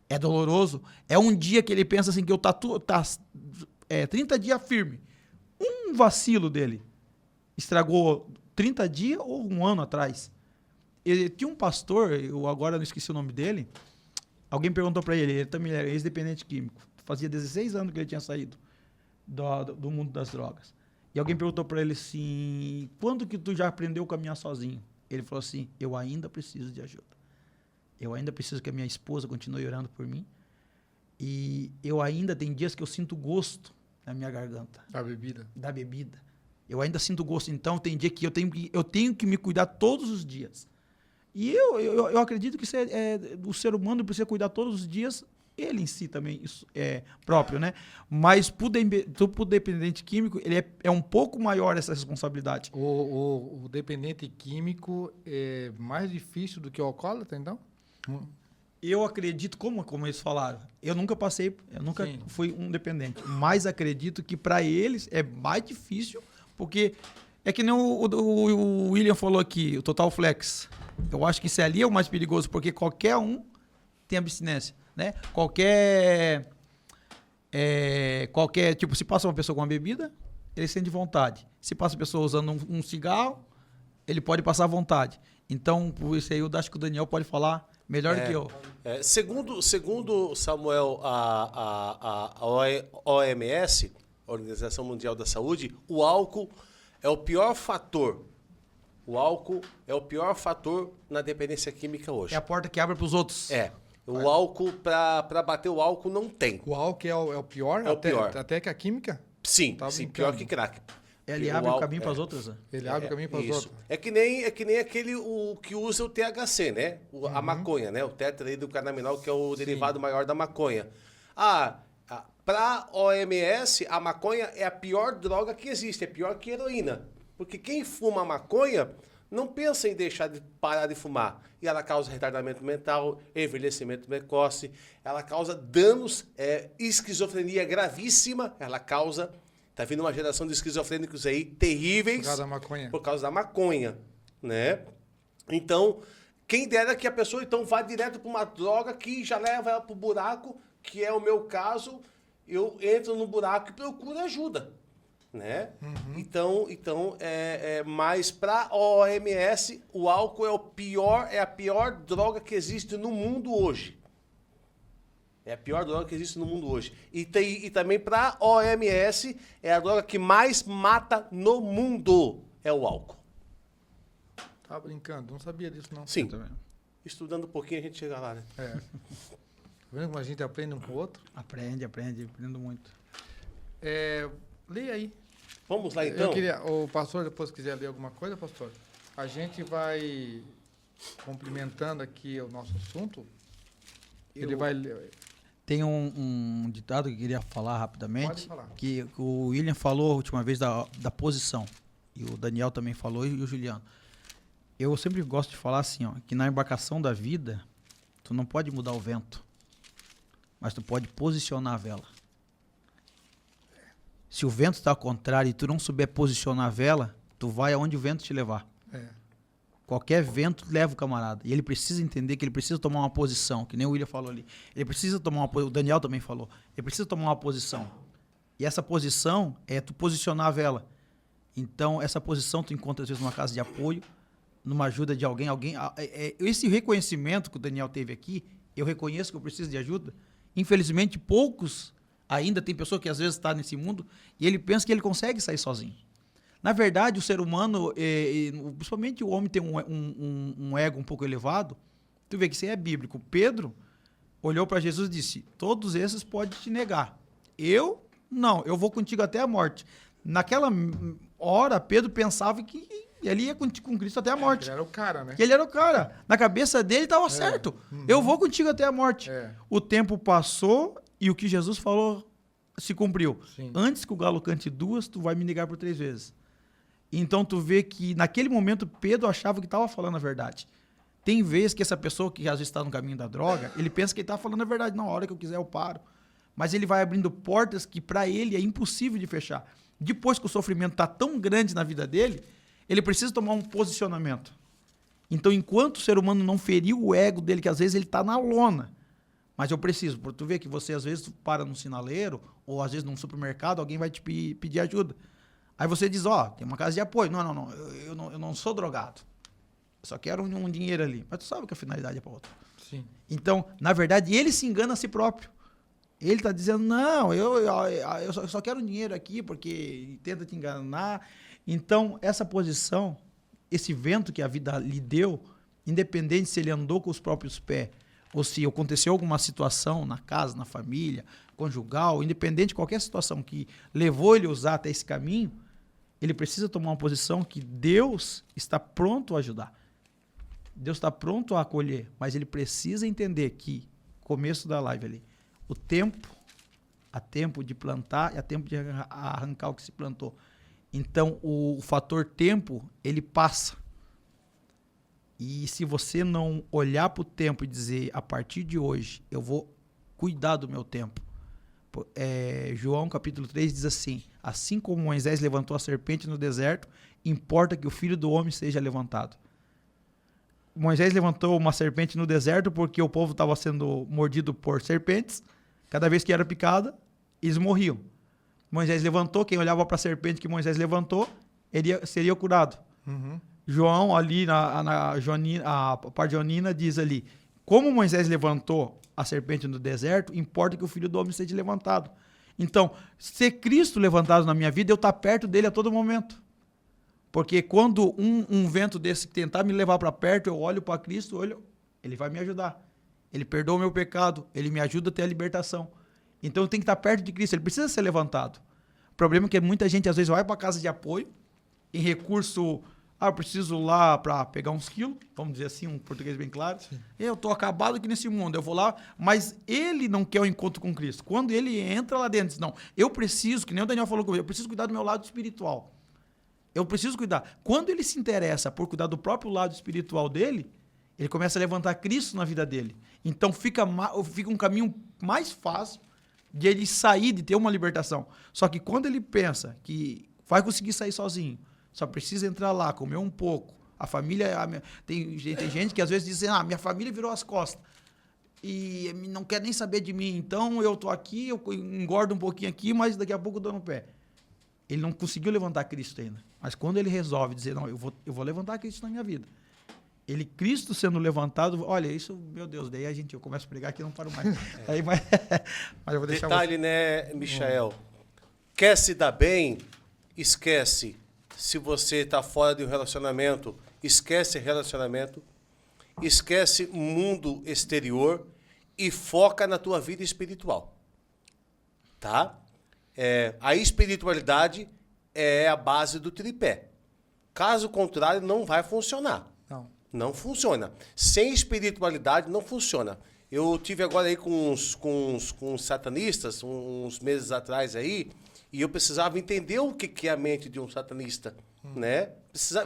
é doloroso. É um dia que ele pensa assim, que eu tá 30 dias firme. Um vacilo dele estragou 30 dias ou um ano atrás. Ele tinha um pastor, eu agora não esqueci o nome dele, alguém perguntou para ele também era ex-dependente químico. Fazia 16 anos que ele tinha saído do mundo das drogas. E alguém perguntou para ele assim, quando que tu já aprendeu a caminhar sozinho? Ele falou assim, eu ainda preciso de ajuda. Eu ainda preciso que a minha esposa continue orando por mim. E eu ainda, tem dias que eu sinto gosto na minha garganta. Da bebida. Eu ainda sinto gosto. Então, tem dia que eu tenho que me cuidar todos os dias. E eu acredito que o ser humano precisa cuidar todos os dias, ele em si também é próprio, né? Mas pro dependente químico, ele é um pouco maior essa responsabilidade. O dependente químico é mais difícil do que o alcoólatra, então? Eu acredito, como eles falaram, eu nunca fui um dependente, mas acredito que para eles é mais difícil, porque é que nem o William falou aqui, o Total Flex. Eu acho que isso ali é o mais perigoso, porque qualquer um tem abstinência, né? Qualquer tipo, se passa uma pessoa com uma bebida, ele sente vontade. Se passa uma pessoa usando um cigarro, ele pode passar vontade. Então, por isso aí, eu acho que o Daniel pode falar melhor do que eu. Segundo Samuel, a OMS, a Organização Mundial da Saúde, o álcool é o pior fator. O álcool é o pior fator na dependência química hoje. É a porta que abre para os outros. O álcool, para bater o álcool, não tem. O álcool é o pior? É o pior. Até que a química? Sim, pior que crack. Ele abre o caminho para as outras? Né? Ele abre o caminho para as outras. É que nem aquele que usa o THC, né? A maconha, né? O tetrahidrocannabinol, que é o derivado maior da maconha. Para a OMS, a maconha é a pior droga que existe, é pior que heroína. Porque quem fuma maconha não pensa em parar de fumar. E ela causa retardamento mental, envelhecimento precoce, ela causa danos, esquizofrenia gravíssima, ela causa... Tá vindo uma geração de esquizofrênicos aí terríveis. Por causa da maconha. Por causa da maconha, né? Então, quem dera que a pessoa então vá direto para uma droga que já leva ela para o buraco, que é o meu caso, eu entro no buraco e procuro ajuda, né? Então, mas para a OMS, o álcool é a pior droga que existe no mundo hoje. É a pior droga que existe no mundo hoje. E também para a OMS, é a droga que mais mata no mundo, é o álcool. Tá brincando, não sabia disso não. Sim. Estudando um pouquinho a gente chega lá, né? Tá vendo como a gente aprende um com o outro? Aprendo muito. Leia aí. Vamos lá então? O pastor depois quiser ler alguma coisa, pastor, a gente vai complementando aqui o nosso assunto. Ele vai ler. Tem um ditado que eu queria falar rapidamente. Pode falar. Que o William falou a última vez da posição. E o Daniel também falou, e o Juliano. Eu sempre gosto de falar assim, ó, que na embarcação da vida, tu não pode mudar o vento, mas tu pode posicionar a vela. Se o vento está ao contrário e tu não souber posicionar a vela, tu vai aonde o vento te levar. Qualquer vento leva o camarada. E ele precisa entender que ele precisa tomar uma posição, que nem o William falou ali. Ele precisa tomar uma posição, o Daniel também falou. Ele precisa tomar uma posição. E essa posição é tu posicionar a vela. Então, essa posição tu encontra às vezes numa casa de apoio, numa ajuda de alguém, esse reconhecimento que o Daniel teve aqui, eu reconheço que eu preciso de ajuda. Infelizmente, poucos ainda, tem pessoa que às vezes está nesse mundo e ele pensa que ele consegue sair sozinho. Na verdade, o ser humano, principalmente o homem, tem um ego um pouco elevado. Tu vê que isso aí é bíblico. Pedro olhou para Jesus e disse, todos esses podem te negar. Eu, não, eu vou contigo até a morte. Naquela hora, Pedro pensava que ele ia com Cristo até a morte. Ele era o cara, né? Que ele era o cara. Na cabeça dele estava certo. Eu vou contigo até a morte. O tempo passou e o que Jesus falou se cumpriu. Sim. Antes que o galo cante 2, tu vai me negar por 3 vezes. Então tu vê que naquele momento Pedro achava que estava falando a verdade. Tem vezes que essa pessoa que às vezes está no caminho da droga, ele pensa que ele está falando a verdade. Não, a hora que eu quiser eu paro. Mas ele vai abrindo portas que para ele é impossível de fechar. Depois que o sofrimento está tão grande na vida dele, ele precisa tomar um posicionamento. Então, enquanto o ser humano não feriu o ego dele, que às vezes ele está na lona, mas eu preciso, porque tu vê que você às vezes para num sinaleiro, ou às vezes num supermercado, alguém vai te pedir ajuda. Aí você diz, tem uma casa de apoio. Não, eu não sou drogado. Eu só quero um dinheiro ali. Mas tu sabe que a finalidade é para outra. Sim. Então, na verdade, ele se engana a si próprio. Ele está dizendo, não, eu só quero dinheiro aqui, porque tenta te enganar. Então, essa posição, esse vento que a vida lhe deu, independente se ele andou com os próprios pés, ou se aconteceu alguma situação na casa, na família, conjugal, independente de qualquer situação que levou ele a usar até esse caminho, ele precisa tomar uma posição que Deus está pronto a ajudar. Deus está pronto a acolher, mas ele precisa entender que, começo da live ali, há tempo de plantar e há tempo de arrancar o que se plantou. Então, o fator tempo, ele passa. E se você não olhar para o tempo e dizer, a partir de hoje, eu vou cuidar do meu tempo. João capítulo 3 diz assim como Moisés levantou a serpente no deserto, importa que o Filho do Homem seja levantado. Moisés levantou uma serpente no deserto porque o povo estava sendo mordido por serpentes. Cada vez que era picada, eles morriam. Moisés levantou, quem olhava para a serpente que Moisés levantou, ele seria curado. Uhum. João, ali a parte joanina, diz ali, como Moisés levantou a serpente no deserto, importa que o Filho do Homem seja levantado. Então, ser Cristo levantado na minha vida, eu estou perto dele a todo momento. Porque quando um vento desse tentar me levar para perto, eu olho para Cristo, ele vai me ajudar. Ele perdoa o meu pecado, ele me ajuda a ter a libertação. Então eu tenho que estar perto de Cristo, ele precisa ser levantado. O problema é que muita gente às vezes vai para a casa de apoio, em recurso, eu preciso lá para pegar uns quilos, vamos dizer assim, um português bem claro. Sim. Eu estou acabado aqui nesse mundo, eu vou lá, mas ele não quer o encontro com Cristo. Quando ele entra lá dentro, diz, não, eu preciso, que nem o Daniel falou comigo, eu preciso cuidar do meu lado espiritual. Eu preciso cuidar. Quando ele se interessa por cuidar do próprio lado espiritual dele, ele começa a levantar Cristo na vida dele. Então fica um caminho mais fácil de ele sair, de ter uma libertação. Só que quando ele pensa que vai conseguir sair sozinho, só precisa entrar lá, comer um pouco, a família... Tem gente que às vezes diz, minha família virou as costas e não quer nem saber de mim, então eu tô aqui, eu engordo um pouquinho aqui, mas daqui a pouco eu dou no pé. Ele não conseguiu levantar Cristo ainda. Mas quando ele resolve dizer, não, eu vou levantar Cristo na minha vida. Cristo sendo levantado, olha, isso, meu Deus, daí eu começo a pregar que eu não paro mais. Aí, mas eu vou deixar detalhe, né, Michael? Quer se dar bem, esquece. Se você está fora de um relacionamento, esquece relacionamento, esquece mundo exterior e foca na tua vida espiritual. Tá? A espiritualidade é a base do tripé. Caso contrário, não vai funcionar. Não funciona. Sem espiritualidade, não funciona. Eu tive agora aí com uns satanistas, uns meses atrás aí, e eu precisava entender o que é a mente de um satanista, né?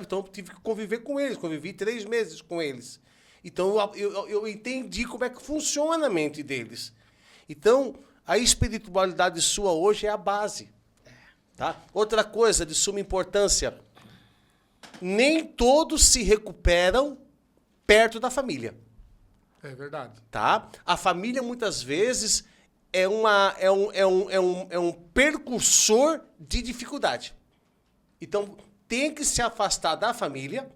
Então eu tive que conviver com eles. Convivi 3 meses com eles. Então eu entendi como é que funciona a mente deles. Então, a espiritualidade sua hoje é a base. Tá? Outra coisa de suma importância, nem todos se recuperam perto da família. É verdade. Tá? A família, muitas vezes, é um precursor de dificuldade. Então, tem que se afastar da família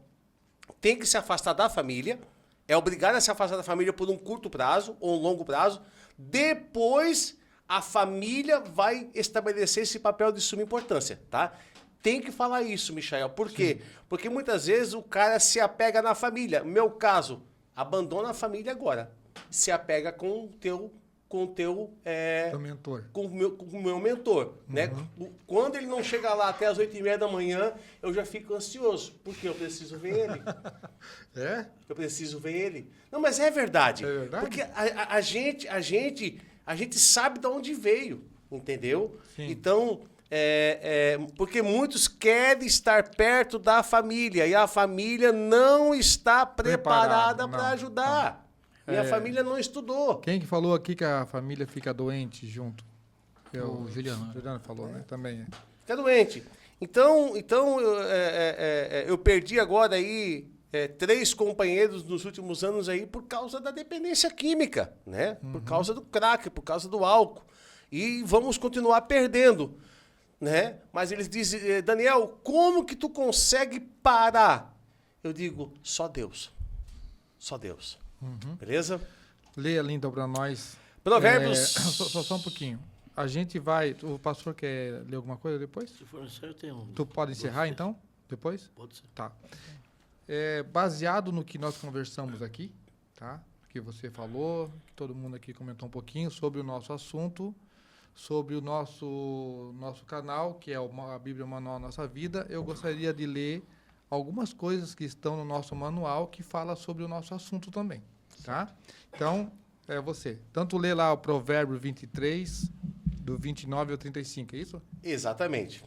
tem que se afastar da família, é obrigado a se afastar da família por um curto prazo ou um longo prazo. Depois, a família vai estabelecer esse papel de suma importância, tá? Tem que falar isso, Michael. Por quê? Porque muitas vezes o cara se apega na família. No meu caso, abandona a família agora. Se apega com o teu Teu mentor. com o meu mentor, né? Quando ele não chega lá até as 8h30 da manhã, eu já fico ansioso, porque eu preciso ver ele. É? Eu preciso ver ele. Não, mas é verdade. É verdade? Porque a gente sabe de onde veio, entendeu? Sim. Então, porque muitos querem estar perto da família e a família não está preparada Preparado, para não, ajudar. Minha família não estudou. Quem que falou aqui que a família fica doente junto? O Juliano. Juliano falou, né? Também é. Fica doente. Então eu perdi agora aí 3 companheiros nos últimos anos aí por causa da dependência química, né? Por causa do crack, por causa do álcool. E vamos continuar perdendo, né? Mas eles dizem, Daniel, como que tu consegue parar? Eu digo, só Deus. Só Deus. Beleza? Leia ali então para nós. Provérbios. Só um pouquinho. A gente vai. O pastor quer ler alguma coisa depois? Se for necessário, tem um. Tu pode encerrar então? Depois? Pode ser. Tá. Baseado no que nós conversamos aqui, tá? Que você falou, que todo mundo aqui comentou um pouquinho sobre o nosso assunto, sobre o nosso canal, que é a Bíblia Manual Nossa Vida, eu gostaria de ler algumas coisas que estão no nosso manual que fala sobre o nosso assunto também, tá? Então, você. Tanto lê lá o Provérbio 23, do 29 ao 35, é isso? Exatamente.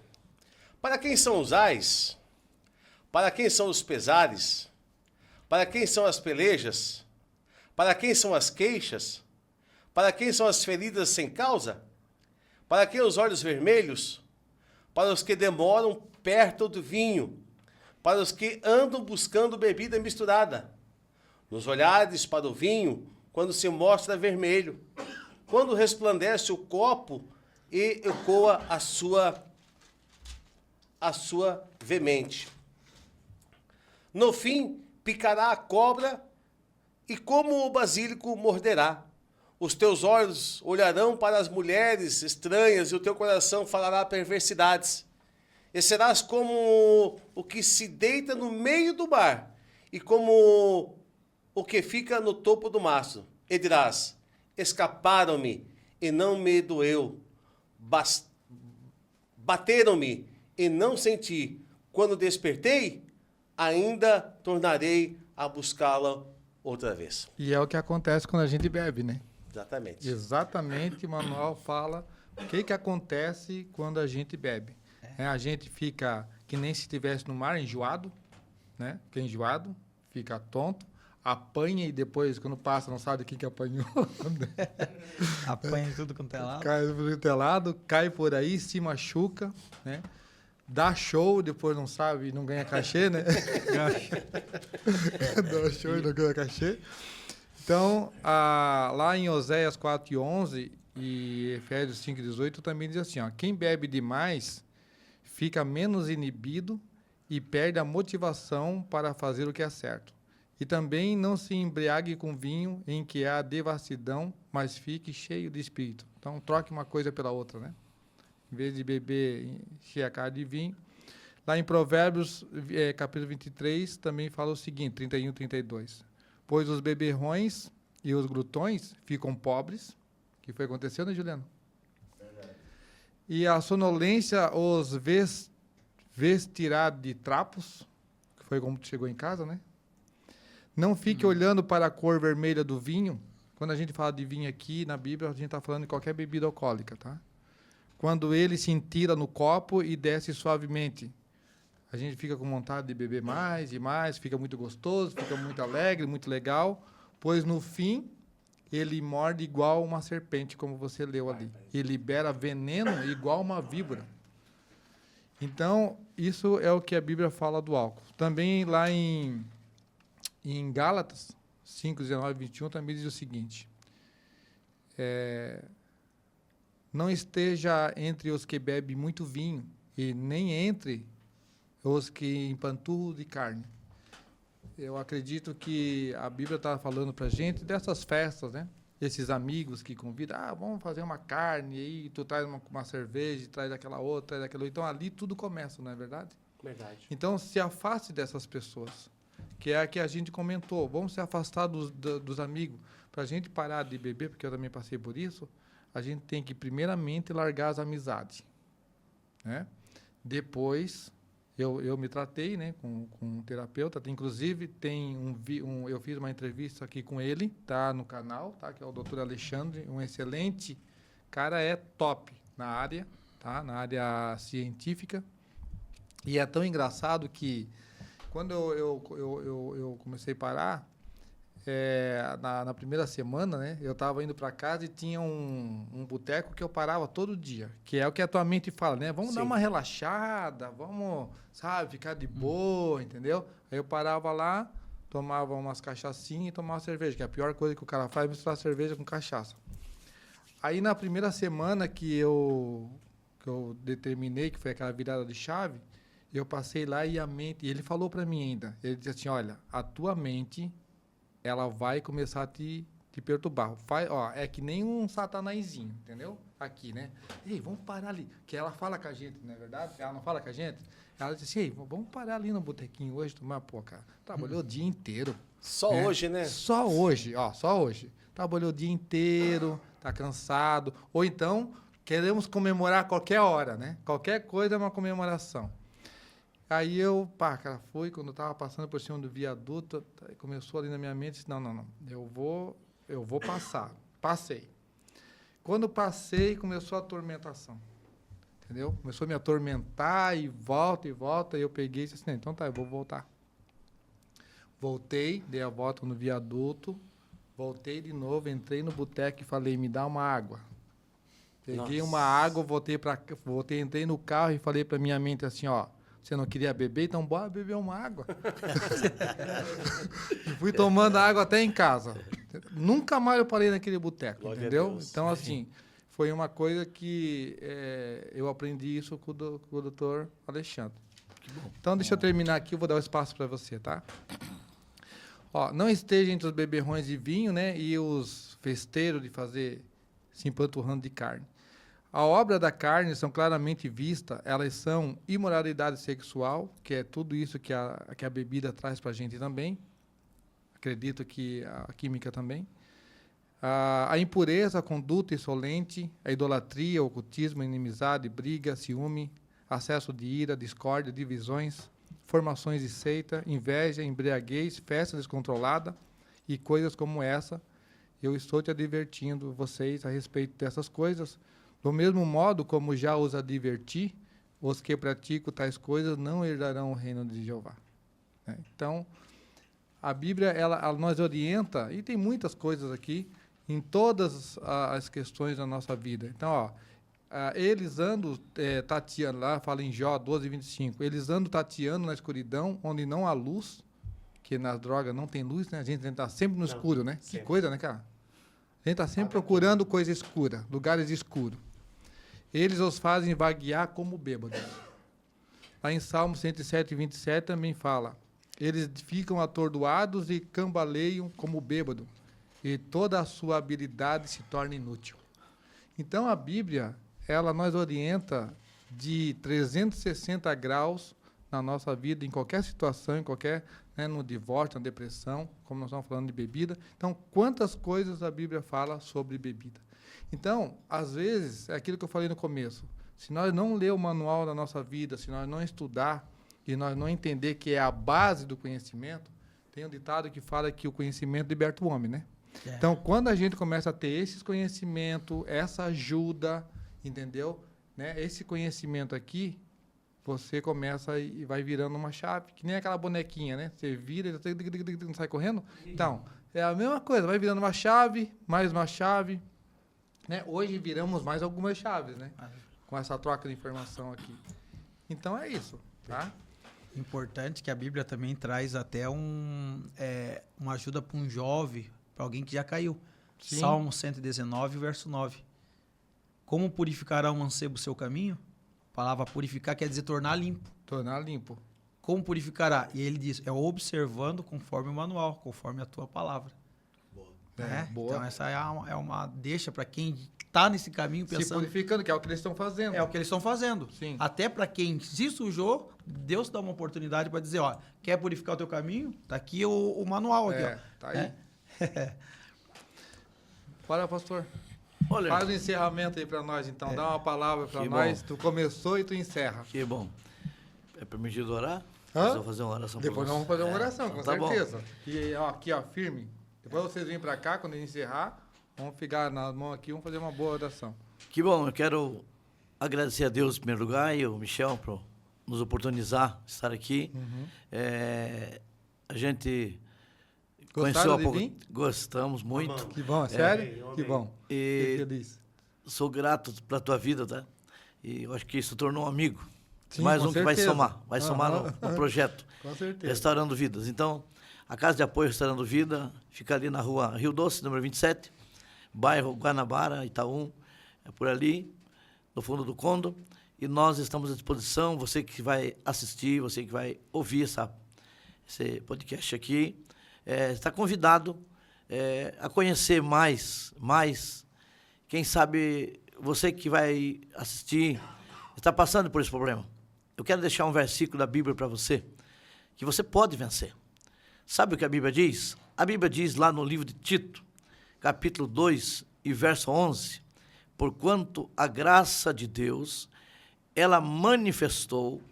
Para quem são os ais? Para quem são os pesares? Para quem são as pelejas? Para quem são as queixas? Para quem são as feridas sem causa? Para quem os olhos vermelhos? Para os que demoram perto do vinho? Para os que andam buscando bebida misturada? Nos olhares para o vinho, quando se mostra vermelho, quando resplandece o copo e ecoa a sua veemente. No fim, picará a cobra e como o basílico morderá. Os teus olhos olharão para as mulheres estranhas e o teu coração falará perversidades. E serás como o que se deita no meio do mar e como o que fica no topo do mastro. E dirás, escaparam-me e não me doeu. Bateram-me e não senti. Quando despertei, ainda tornarei a buscá-la outra vez. E é o que acontece quando a gente bebe, né? Exatamente. Exatamente, o manual fala o que acontece quando a gente bebe. A gente fica que nem se estivesse no mar, enjoado, né? Fica enjoado, fica tonto, apanha e depois, quando passa, não sabe quem que apanhou. Apanha tudo quanto é lado. Cai por telado, cai por aí, se machuca, né? Dá show, depois não sabe, não ganha cachê, né? Dá show e não ganha cachê. Então, lá em Oséias 4:11 e Efésios 5:18 também diz assim, ó, quem bebe demais fica menos inibido e perde a motivação para fazer o que é certo. E também não se embriague com vinho em que há devassidão, mas fique cheio de espírito. Então, troque uma coisa pela outra, né? Em vez de beber, encher a cara de vinho. Lá em Provérbios, capítulo 23, também fala o seguinte, 31 e 32. Pois os beberrões e os glutões ficam pobres, que foi acontecendo, né, Juliano? E a sonolência os vestirá de trapos, que foi como tu chegou em casa, né? Não fique olhando para a cor vermelha do vinho. Quando a gente fala de vinho aqui na Bíblia, a gente está falando de qualquer bebida alcoólica, tá? Quando ele se entira no copo e desce suavemente. A gente fica com vontade de beber mais e mais, fica muito gostoso, fica muito alegre, muito legal, pois no fim ele morde igual uma serpente, como você leu ali. E libera veneno igual uma víbora. Então, isso é o que a Bíblia fala do álcool. Também lá em Gálatas 5, 19 e 21 também diz o seguinte, não esteja entre os que bebem muito vinho, e nem entre os que empanturram de carne. eu acredito que a Bíblia está falando para gente dessas festas, né? Esses amigos que convidam, vamos fazer uma carne, aí tu traz uma cerveja, traz aquela outra, traz aquela outra. Então, ali tudo começa, não é verdade? Verdade. Então, se afaste dessas pessoas, que é a que a gente comentou. Vamos se afastar dos amigos. Para a gente parar de beber, porque eu também passei por isso, a gente tem que, primeiramente, largar as amizades. Né? Depois, eu me tratei, né, com um terapeuta. Inclusive, tem eu fiz uma entrevista aqui com ele, tá no canal, tá, que é o Dr. Alexandre, um excelente cara, é top na área, tá, na área científica. E é tão engraçado que, quando eu comecei a parar, na primeira semana, né, eu estava indo para casa e tinha um boteco que eu parava todo dia, que é o que a tua mente fala, né? Vamos dar uma relaxada, vamos, sabe, ficar de boa, entendeu? Aí eu parava lá, tomava umas cachaçinhas e tomava cerveja, que é a pior coisa que o cara faz é misturar cerveja com cachaça. Aí, na primeira semana que eu determinei, que foi aquela virada de chave, eu passei lá e a mente... E ele falou para mim ainda, ele disse assim, olha, a tua mente... ela vai começar a te perturbar. É que nem um satanazinho, entendeu? Aqui, né? Ei, vamos parar ali. Que ela fala com a gente, não é verdade? Ela não fala com a gente? Ela disse assim, ei, vamos parar ali no botequinho hoje, tomar, cara, trabalhou o dia inteiro. Só hoje, né? Só hoje, só hoje. Trabalhou o dia inteiro, tá cansado. Ou então, queremos comemorar a qualquer hora, né? Qualquer coisa é uma comemoração. Aí eu, cara, quando eu estava passando por cima do viaduto, começou ali na minha mente, disse, não, eu vou passar. Passei. Quando passei, começou a atormentação, entendeu? Começou a me atormentar e volta, e eu peguei e disse assim, então tá, eu vou voltar. Voltei, dei a volta no viaduto, voltei de novo, entrei no boteco e falei, me dá uma água. Peguei uma água, entrei no carro e falei para minha mente assim, você não queria beber, então bora beber uma água. E fui tomando água até em casa. Nunca mais eu parei naquele boteco, entendeu? Então, assim, foi uma coisa que eu aprendi isso com o doutor Alexandre. Então, deixa eu terminar aqui, eu vou dar o espaço para você, tá? Não esteja entre os beberrões de vinho, né, e os festeiros de fazer se empanturrando de carne. A obra da carne são claramente vistas, elas são imoralidade sexual, que é tudo isso que a bebida traz para a gente também. Acredito que a química também. A impureza, a conduta insolente, a idolatria, o ocultismo, a inimizade, briga, ciúme, acesso de ira, discórdia, divisões, formações de seita, inveja, embriaguez, festa descontrolada e coisas como essa. Eu estou te advertindo vocês a respeito dessas coisas. Do mesmo modo como já os adverti, os que praticam tais coisas não herdarão o reino de Jeová. Então, a Bíblia ela nos orienta, e tem muitas coisas aqui, em todas as questões da nossa vida. Então, eles andam tateando lá, fala em Jó 12:25, eles andam tateando na escuridão, onde não há luz, que nas drogas não tem luz, né? A gente está sempre no escuro, né? Sempre. Que coisa, né, cara? A gente está sempre procurando coisa escura, lugares escuros. Eles os fazem vaguear como bêbados. Lá em Salmo 107:27 também fala, eles ficam atordoados e cambaleiam como bêbado, e toda a sua habilidade se torna inútil. Então, a Bíblia, ela nos orienta de 360 graus na nossa vida, em qualquer situação, no divórcio, na depressão, como nós estamos falando de bebida. Então, quantas coisas a Bíblia fala sobre bebida? Então, às vezes, é aquilo que eu falei no começo, se nós não ler o manual da nossa vida, se nós não estudar e nós não entender que é a base do conhecimento, tem um ditado que fala que o conhecimento liberta o homem, né? Então, quando a gente começa a ter esses conhecimentos, essa ajuda, entendeu? Esse conhecimento aqui, você começa e vai virando uma chave, que nem aquela bonequinha, né? Você vira e não sai correndo. Então, é a mesma coisa, vai virando uma chave, mais uma chave. Né? Hoje viramos mais algumas chaves, né? Com essa troca de informação aqui. Então, é isso, tá? Importante que a Bíblia também traz até uma ajuda para um jovem, para alguém que já caiu. Sim. Salmo 119, verso 9. Como purificará um mancebo o seu caminho? A palavra purificar quer dizer tornar limpo. Tornar limpo. Como purificará? E ele diz, é observando conforme o manual, conforme a tua palavra. Boa. Né? Boa. Então, essa é uma deixa para quem está nesse caminho Se pensando... purificando, que é o que eles estão fazendo. É o que eles estão fazendo. Sim. Até para quem se sujou, Deus dá uma oportunidade para dizer, ó, quer purificar o teu caminho? Tá aqui o manual aqui, ó. Tá aí. É. Fala, pastor. Olha, Faz o encerramento aí para nós, então. Dá uma palavra para Que nós. bom. Tu começou e tu encerra. que bom. É permitido orar? Hã? Mas eu vou fazer uma oração Depois por nós vamos fazer uma oração, então com tá bom. certeza. E ó, aqui, ó, firme. Depois vocês vêm para cá, quando encerrar, vamos ficar na mão aqui, vamos fazer uma boa oração. Que bom, eu quero agradecer a Deus em primeiro lugar e o Michel por nos oportunizar estar aqui. Uhum. A gente Gostaram conheceu há de pouco. vir? Gostamos muito. Amamos. Que bom, é sério? Que bom. Fiquei E feliz. sou grato pela tua vida, tá? E eu acho que isso tornou um amigo. Sim, Mais com um que vai certeza. somar. Vai somar Aham. no projeto. Com certeza. Restaurando Vidas. Então, a Casa de Apoio Restaurando Vida fica ali na rua Rio Doce, número 27, bairro Guanabara, Itaú, é por ali, no fundo do Condo. E nós estamos à disposição, você que vai assistir, você que vai ouvir esse podcast aqui, está convidado a conhecer mais. Quem sabe você que vai assistir está passando por esse problema. Eu quero deixar um versículo da Bíblia para você, que você pode vencer. Sabe o que a Bíblia diz? A Bíblia diz lá no livro de Tito, capítulo 2 e verso 11, porquanto a graça de Deus, ela manifestou,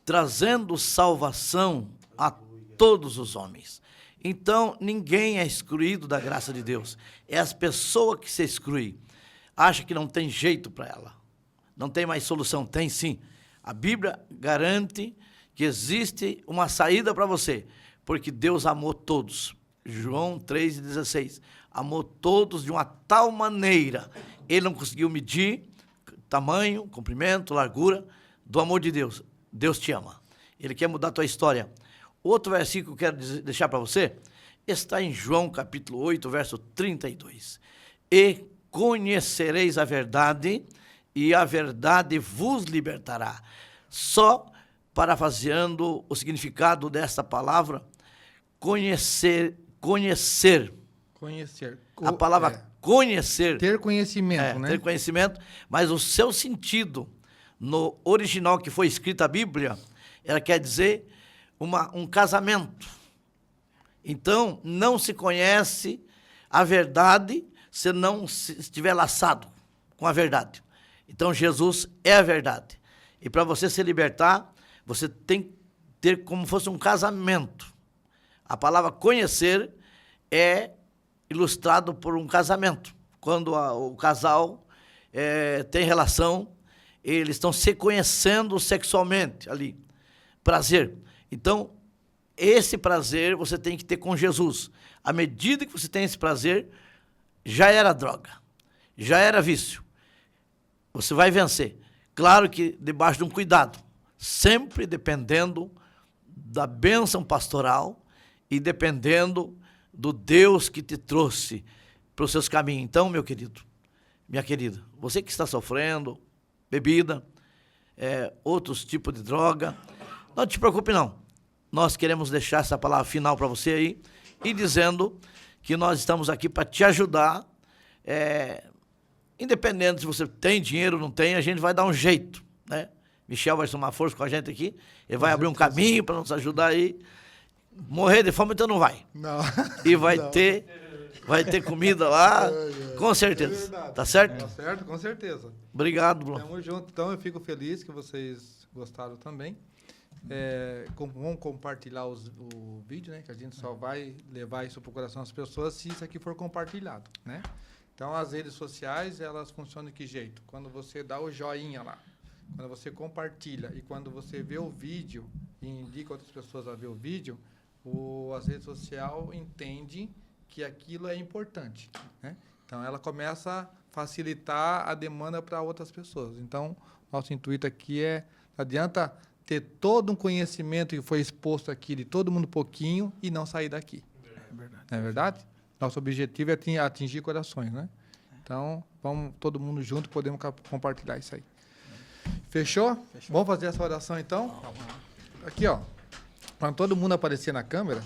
trazendo salvação a todos os homens. Então, ninguém é excluído da graça de Deus. É as pessoas que se excluem. Acha que não tem jeito para ela. Não tem mais solução. Tem sim. A Bíblia garante que existe uma saída para você, porque Deus amou todos. João 3,16. Amou todos de uma tal maneira. Ele não conseguiu medir tamanho, comprimento, largura do amor de Deus. Deus te ama. Ele quer mudar a tua história. Outro versículo que eu quero deixar para você está em João capítulo 8, verso 32. E conhecereis a verdade, e a verdade vos libertará. Só parafraseando o significado dessa palavra, conhecer. A palavra conhecer. Ter conhecimento, né? Ter conhecimento, mas o seu sentido no original que foi escrita a Bíblia, ela quer dizer um casamento. Então, não se conhece a verdade se não estiver laçado com a verdade. Então, Jesus é a verdade. E para você se libertar, você tem que ter como fosse um casamento. A palavra conhecer é ilustrado por um casamento. Quando o casal tem relação, eles estão se conhecendo sexualmente ali. Prazer. Então, esse prazer você tem que ter com Jesus. À medida que você tem esse prazer, já era droga, já era vício. Você vai vencer. Claro que debaixo de um cuidado, sempre dependendo da bênção pastoral e dependendo do Deus que te trouxe para os seus caminhos. Então, meu querido, minha querida, você que está sofrendo, bebida, outros tipos de droga, não te preocupe não. Nós queremos deixar essa palavra final para você aí e dizendo que nós estamos aqui para te ajudar. Independente se você tem dinheiro ou não tem, a gente vai dar um jeito, né? Michel vai somar força com a gente aqui, ele vai abrir um caminho para nos ajudar aí. Morrer de fome então não vai. Não. E vai ter comida lá, com certeza. Tá certo? Tá certo, com certeza. Obrigado, Bruno. Tamo junto. Então, eu fico feliz que vocês gostaram também. Vamos compartilhar o vídeo, né? Que a gente só vai levar isso pro coração das pessoas se isso aqui for compartilhado, né? Então, as redes sociais, elas funcionam de que jeito? Quando você dá o joinha lá, quando você compartilha e quando você vê o vídeo e indica outras pessoas a ver o vídeo, as redes sociais entendem que aquilo é importante, né? Então, ela começa a facilitar a demanda para outras pessoas. Então, nosso intuito aqui não adianta ter todo um conhecimento que foi exposto aqui de todo mundo pouquinho e não sair daqui. É verdade. Não é verdade? Nosso objetivo é atingir corações, né? Então, vamos todo mundo junto, podemos compartilhar isso aí. Fechou? Vamos fazer essa oração, então? Aqui, ó. para todo mundo aparecer na câmera,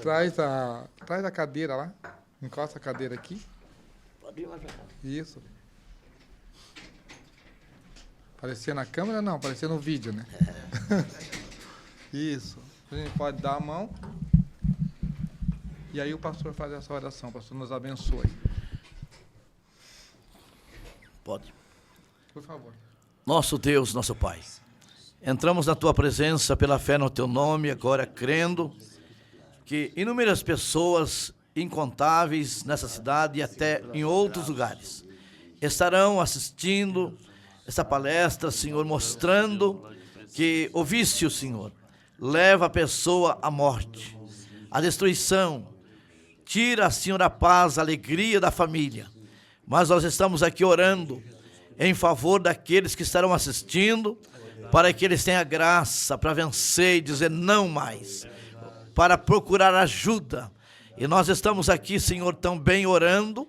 traz a cadeira lá. Encosta a cadeira aqui. Pode ir mais pra cá. Isso. Aparecer na câmera não, aparecer no vídeo, né? Isso. A gente pode dar a mão. E aí o pastor faz essa oração. O pastor nos abençoe. Pode. Por favor. Nosso Deus, nosso Pai, entramos na Tua presença pela fé no Teu nome, agora crendo que inúmeras pessoas, incontáveis nessa cidade e até em outros lugares, estarão assistindo essa palestra, Senhor, mostrando que o vício, Senhor, leva a pessoa à morte, à destruição, tira, Senhor, a paz, a alegria da família. Mas nós estamos aqui orando em favor daqueles que estarão assistindo, para que eles tenham graça para vencer e dizer não mais, para procurar ajuda. E nós estamos aqui, Senhor, também orando,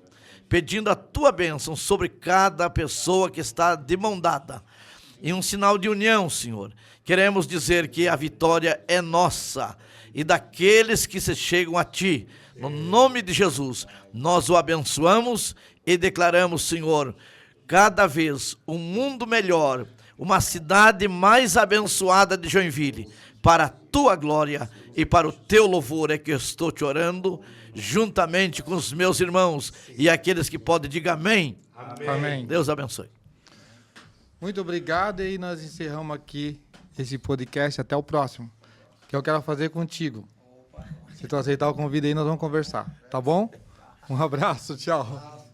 pedindo a Tua bênção sobre cada pessoa que está de mão dada. Em um sinal de união, Senhor, queremos dizer que a vitória é nossa e daqueles que se chegam a Ti. No nome de Jesus, nós o abençoamos e declaramos, Senhor, cada vez um mundo melhor, uma cidade mais abençoada de Joinville, para a Tua glória e para o Teu louvor é que eu estou te orando, juntamente com os meus irmãos e aqueles que podem, diga amém. Amém. Deus abençoe. Muito obrigado e nós encerramos aqui esse podcast. Até o próximo, que eu quero fazer contigo. Se tu aceitar o convite aí, nós vamos conversar, tá bom? Um abraço, tchau.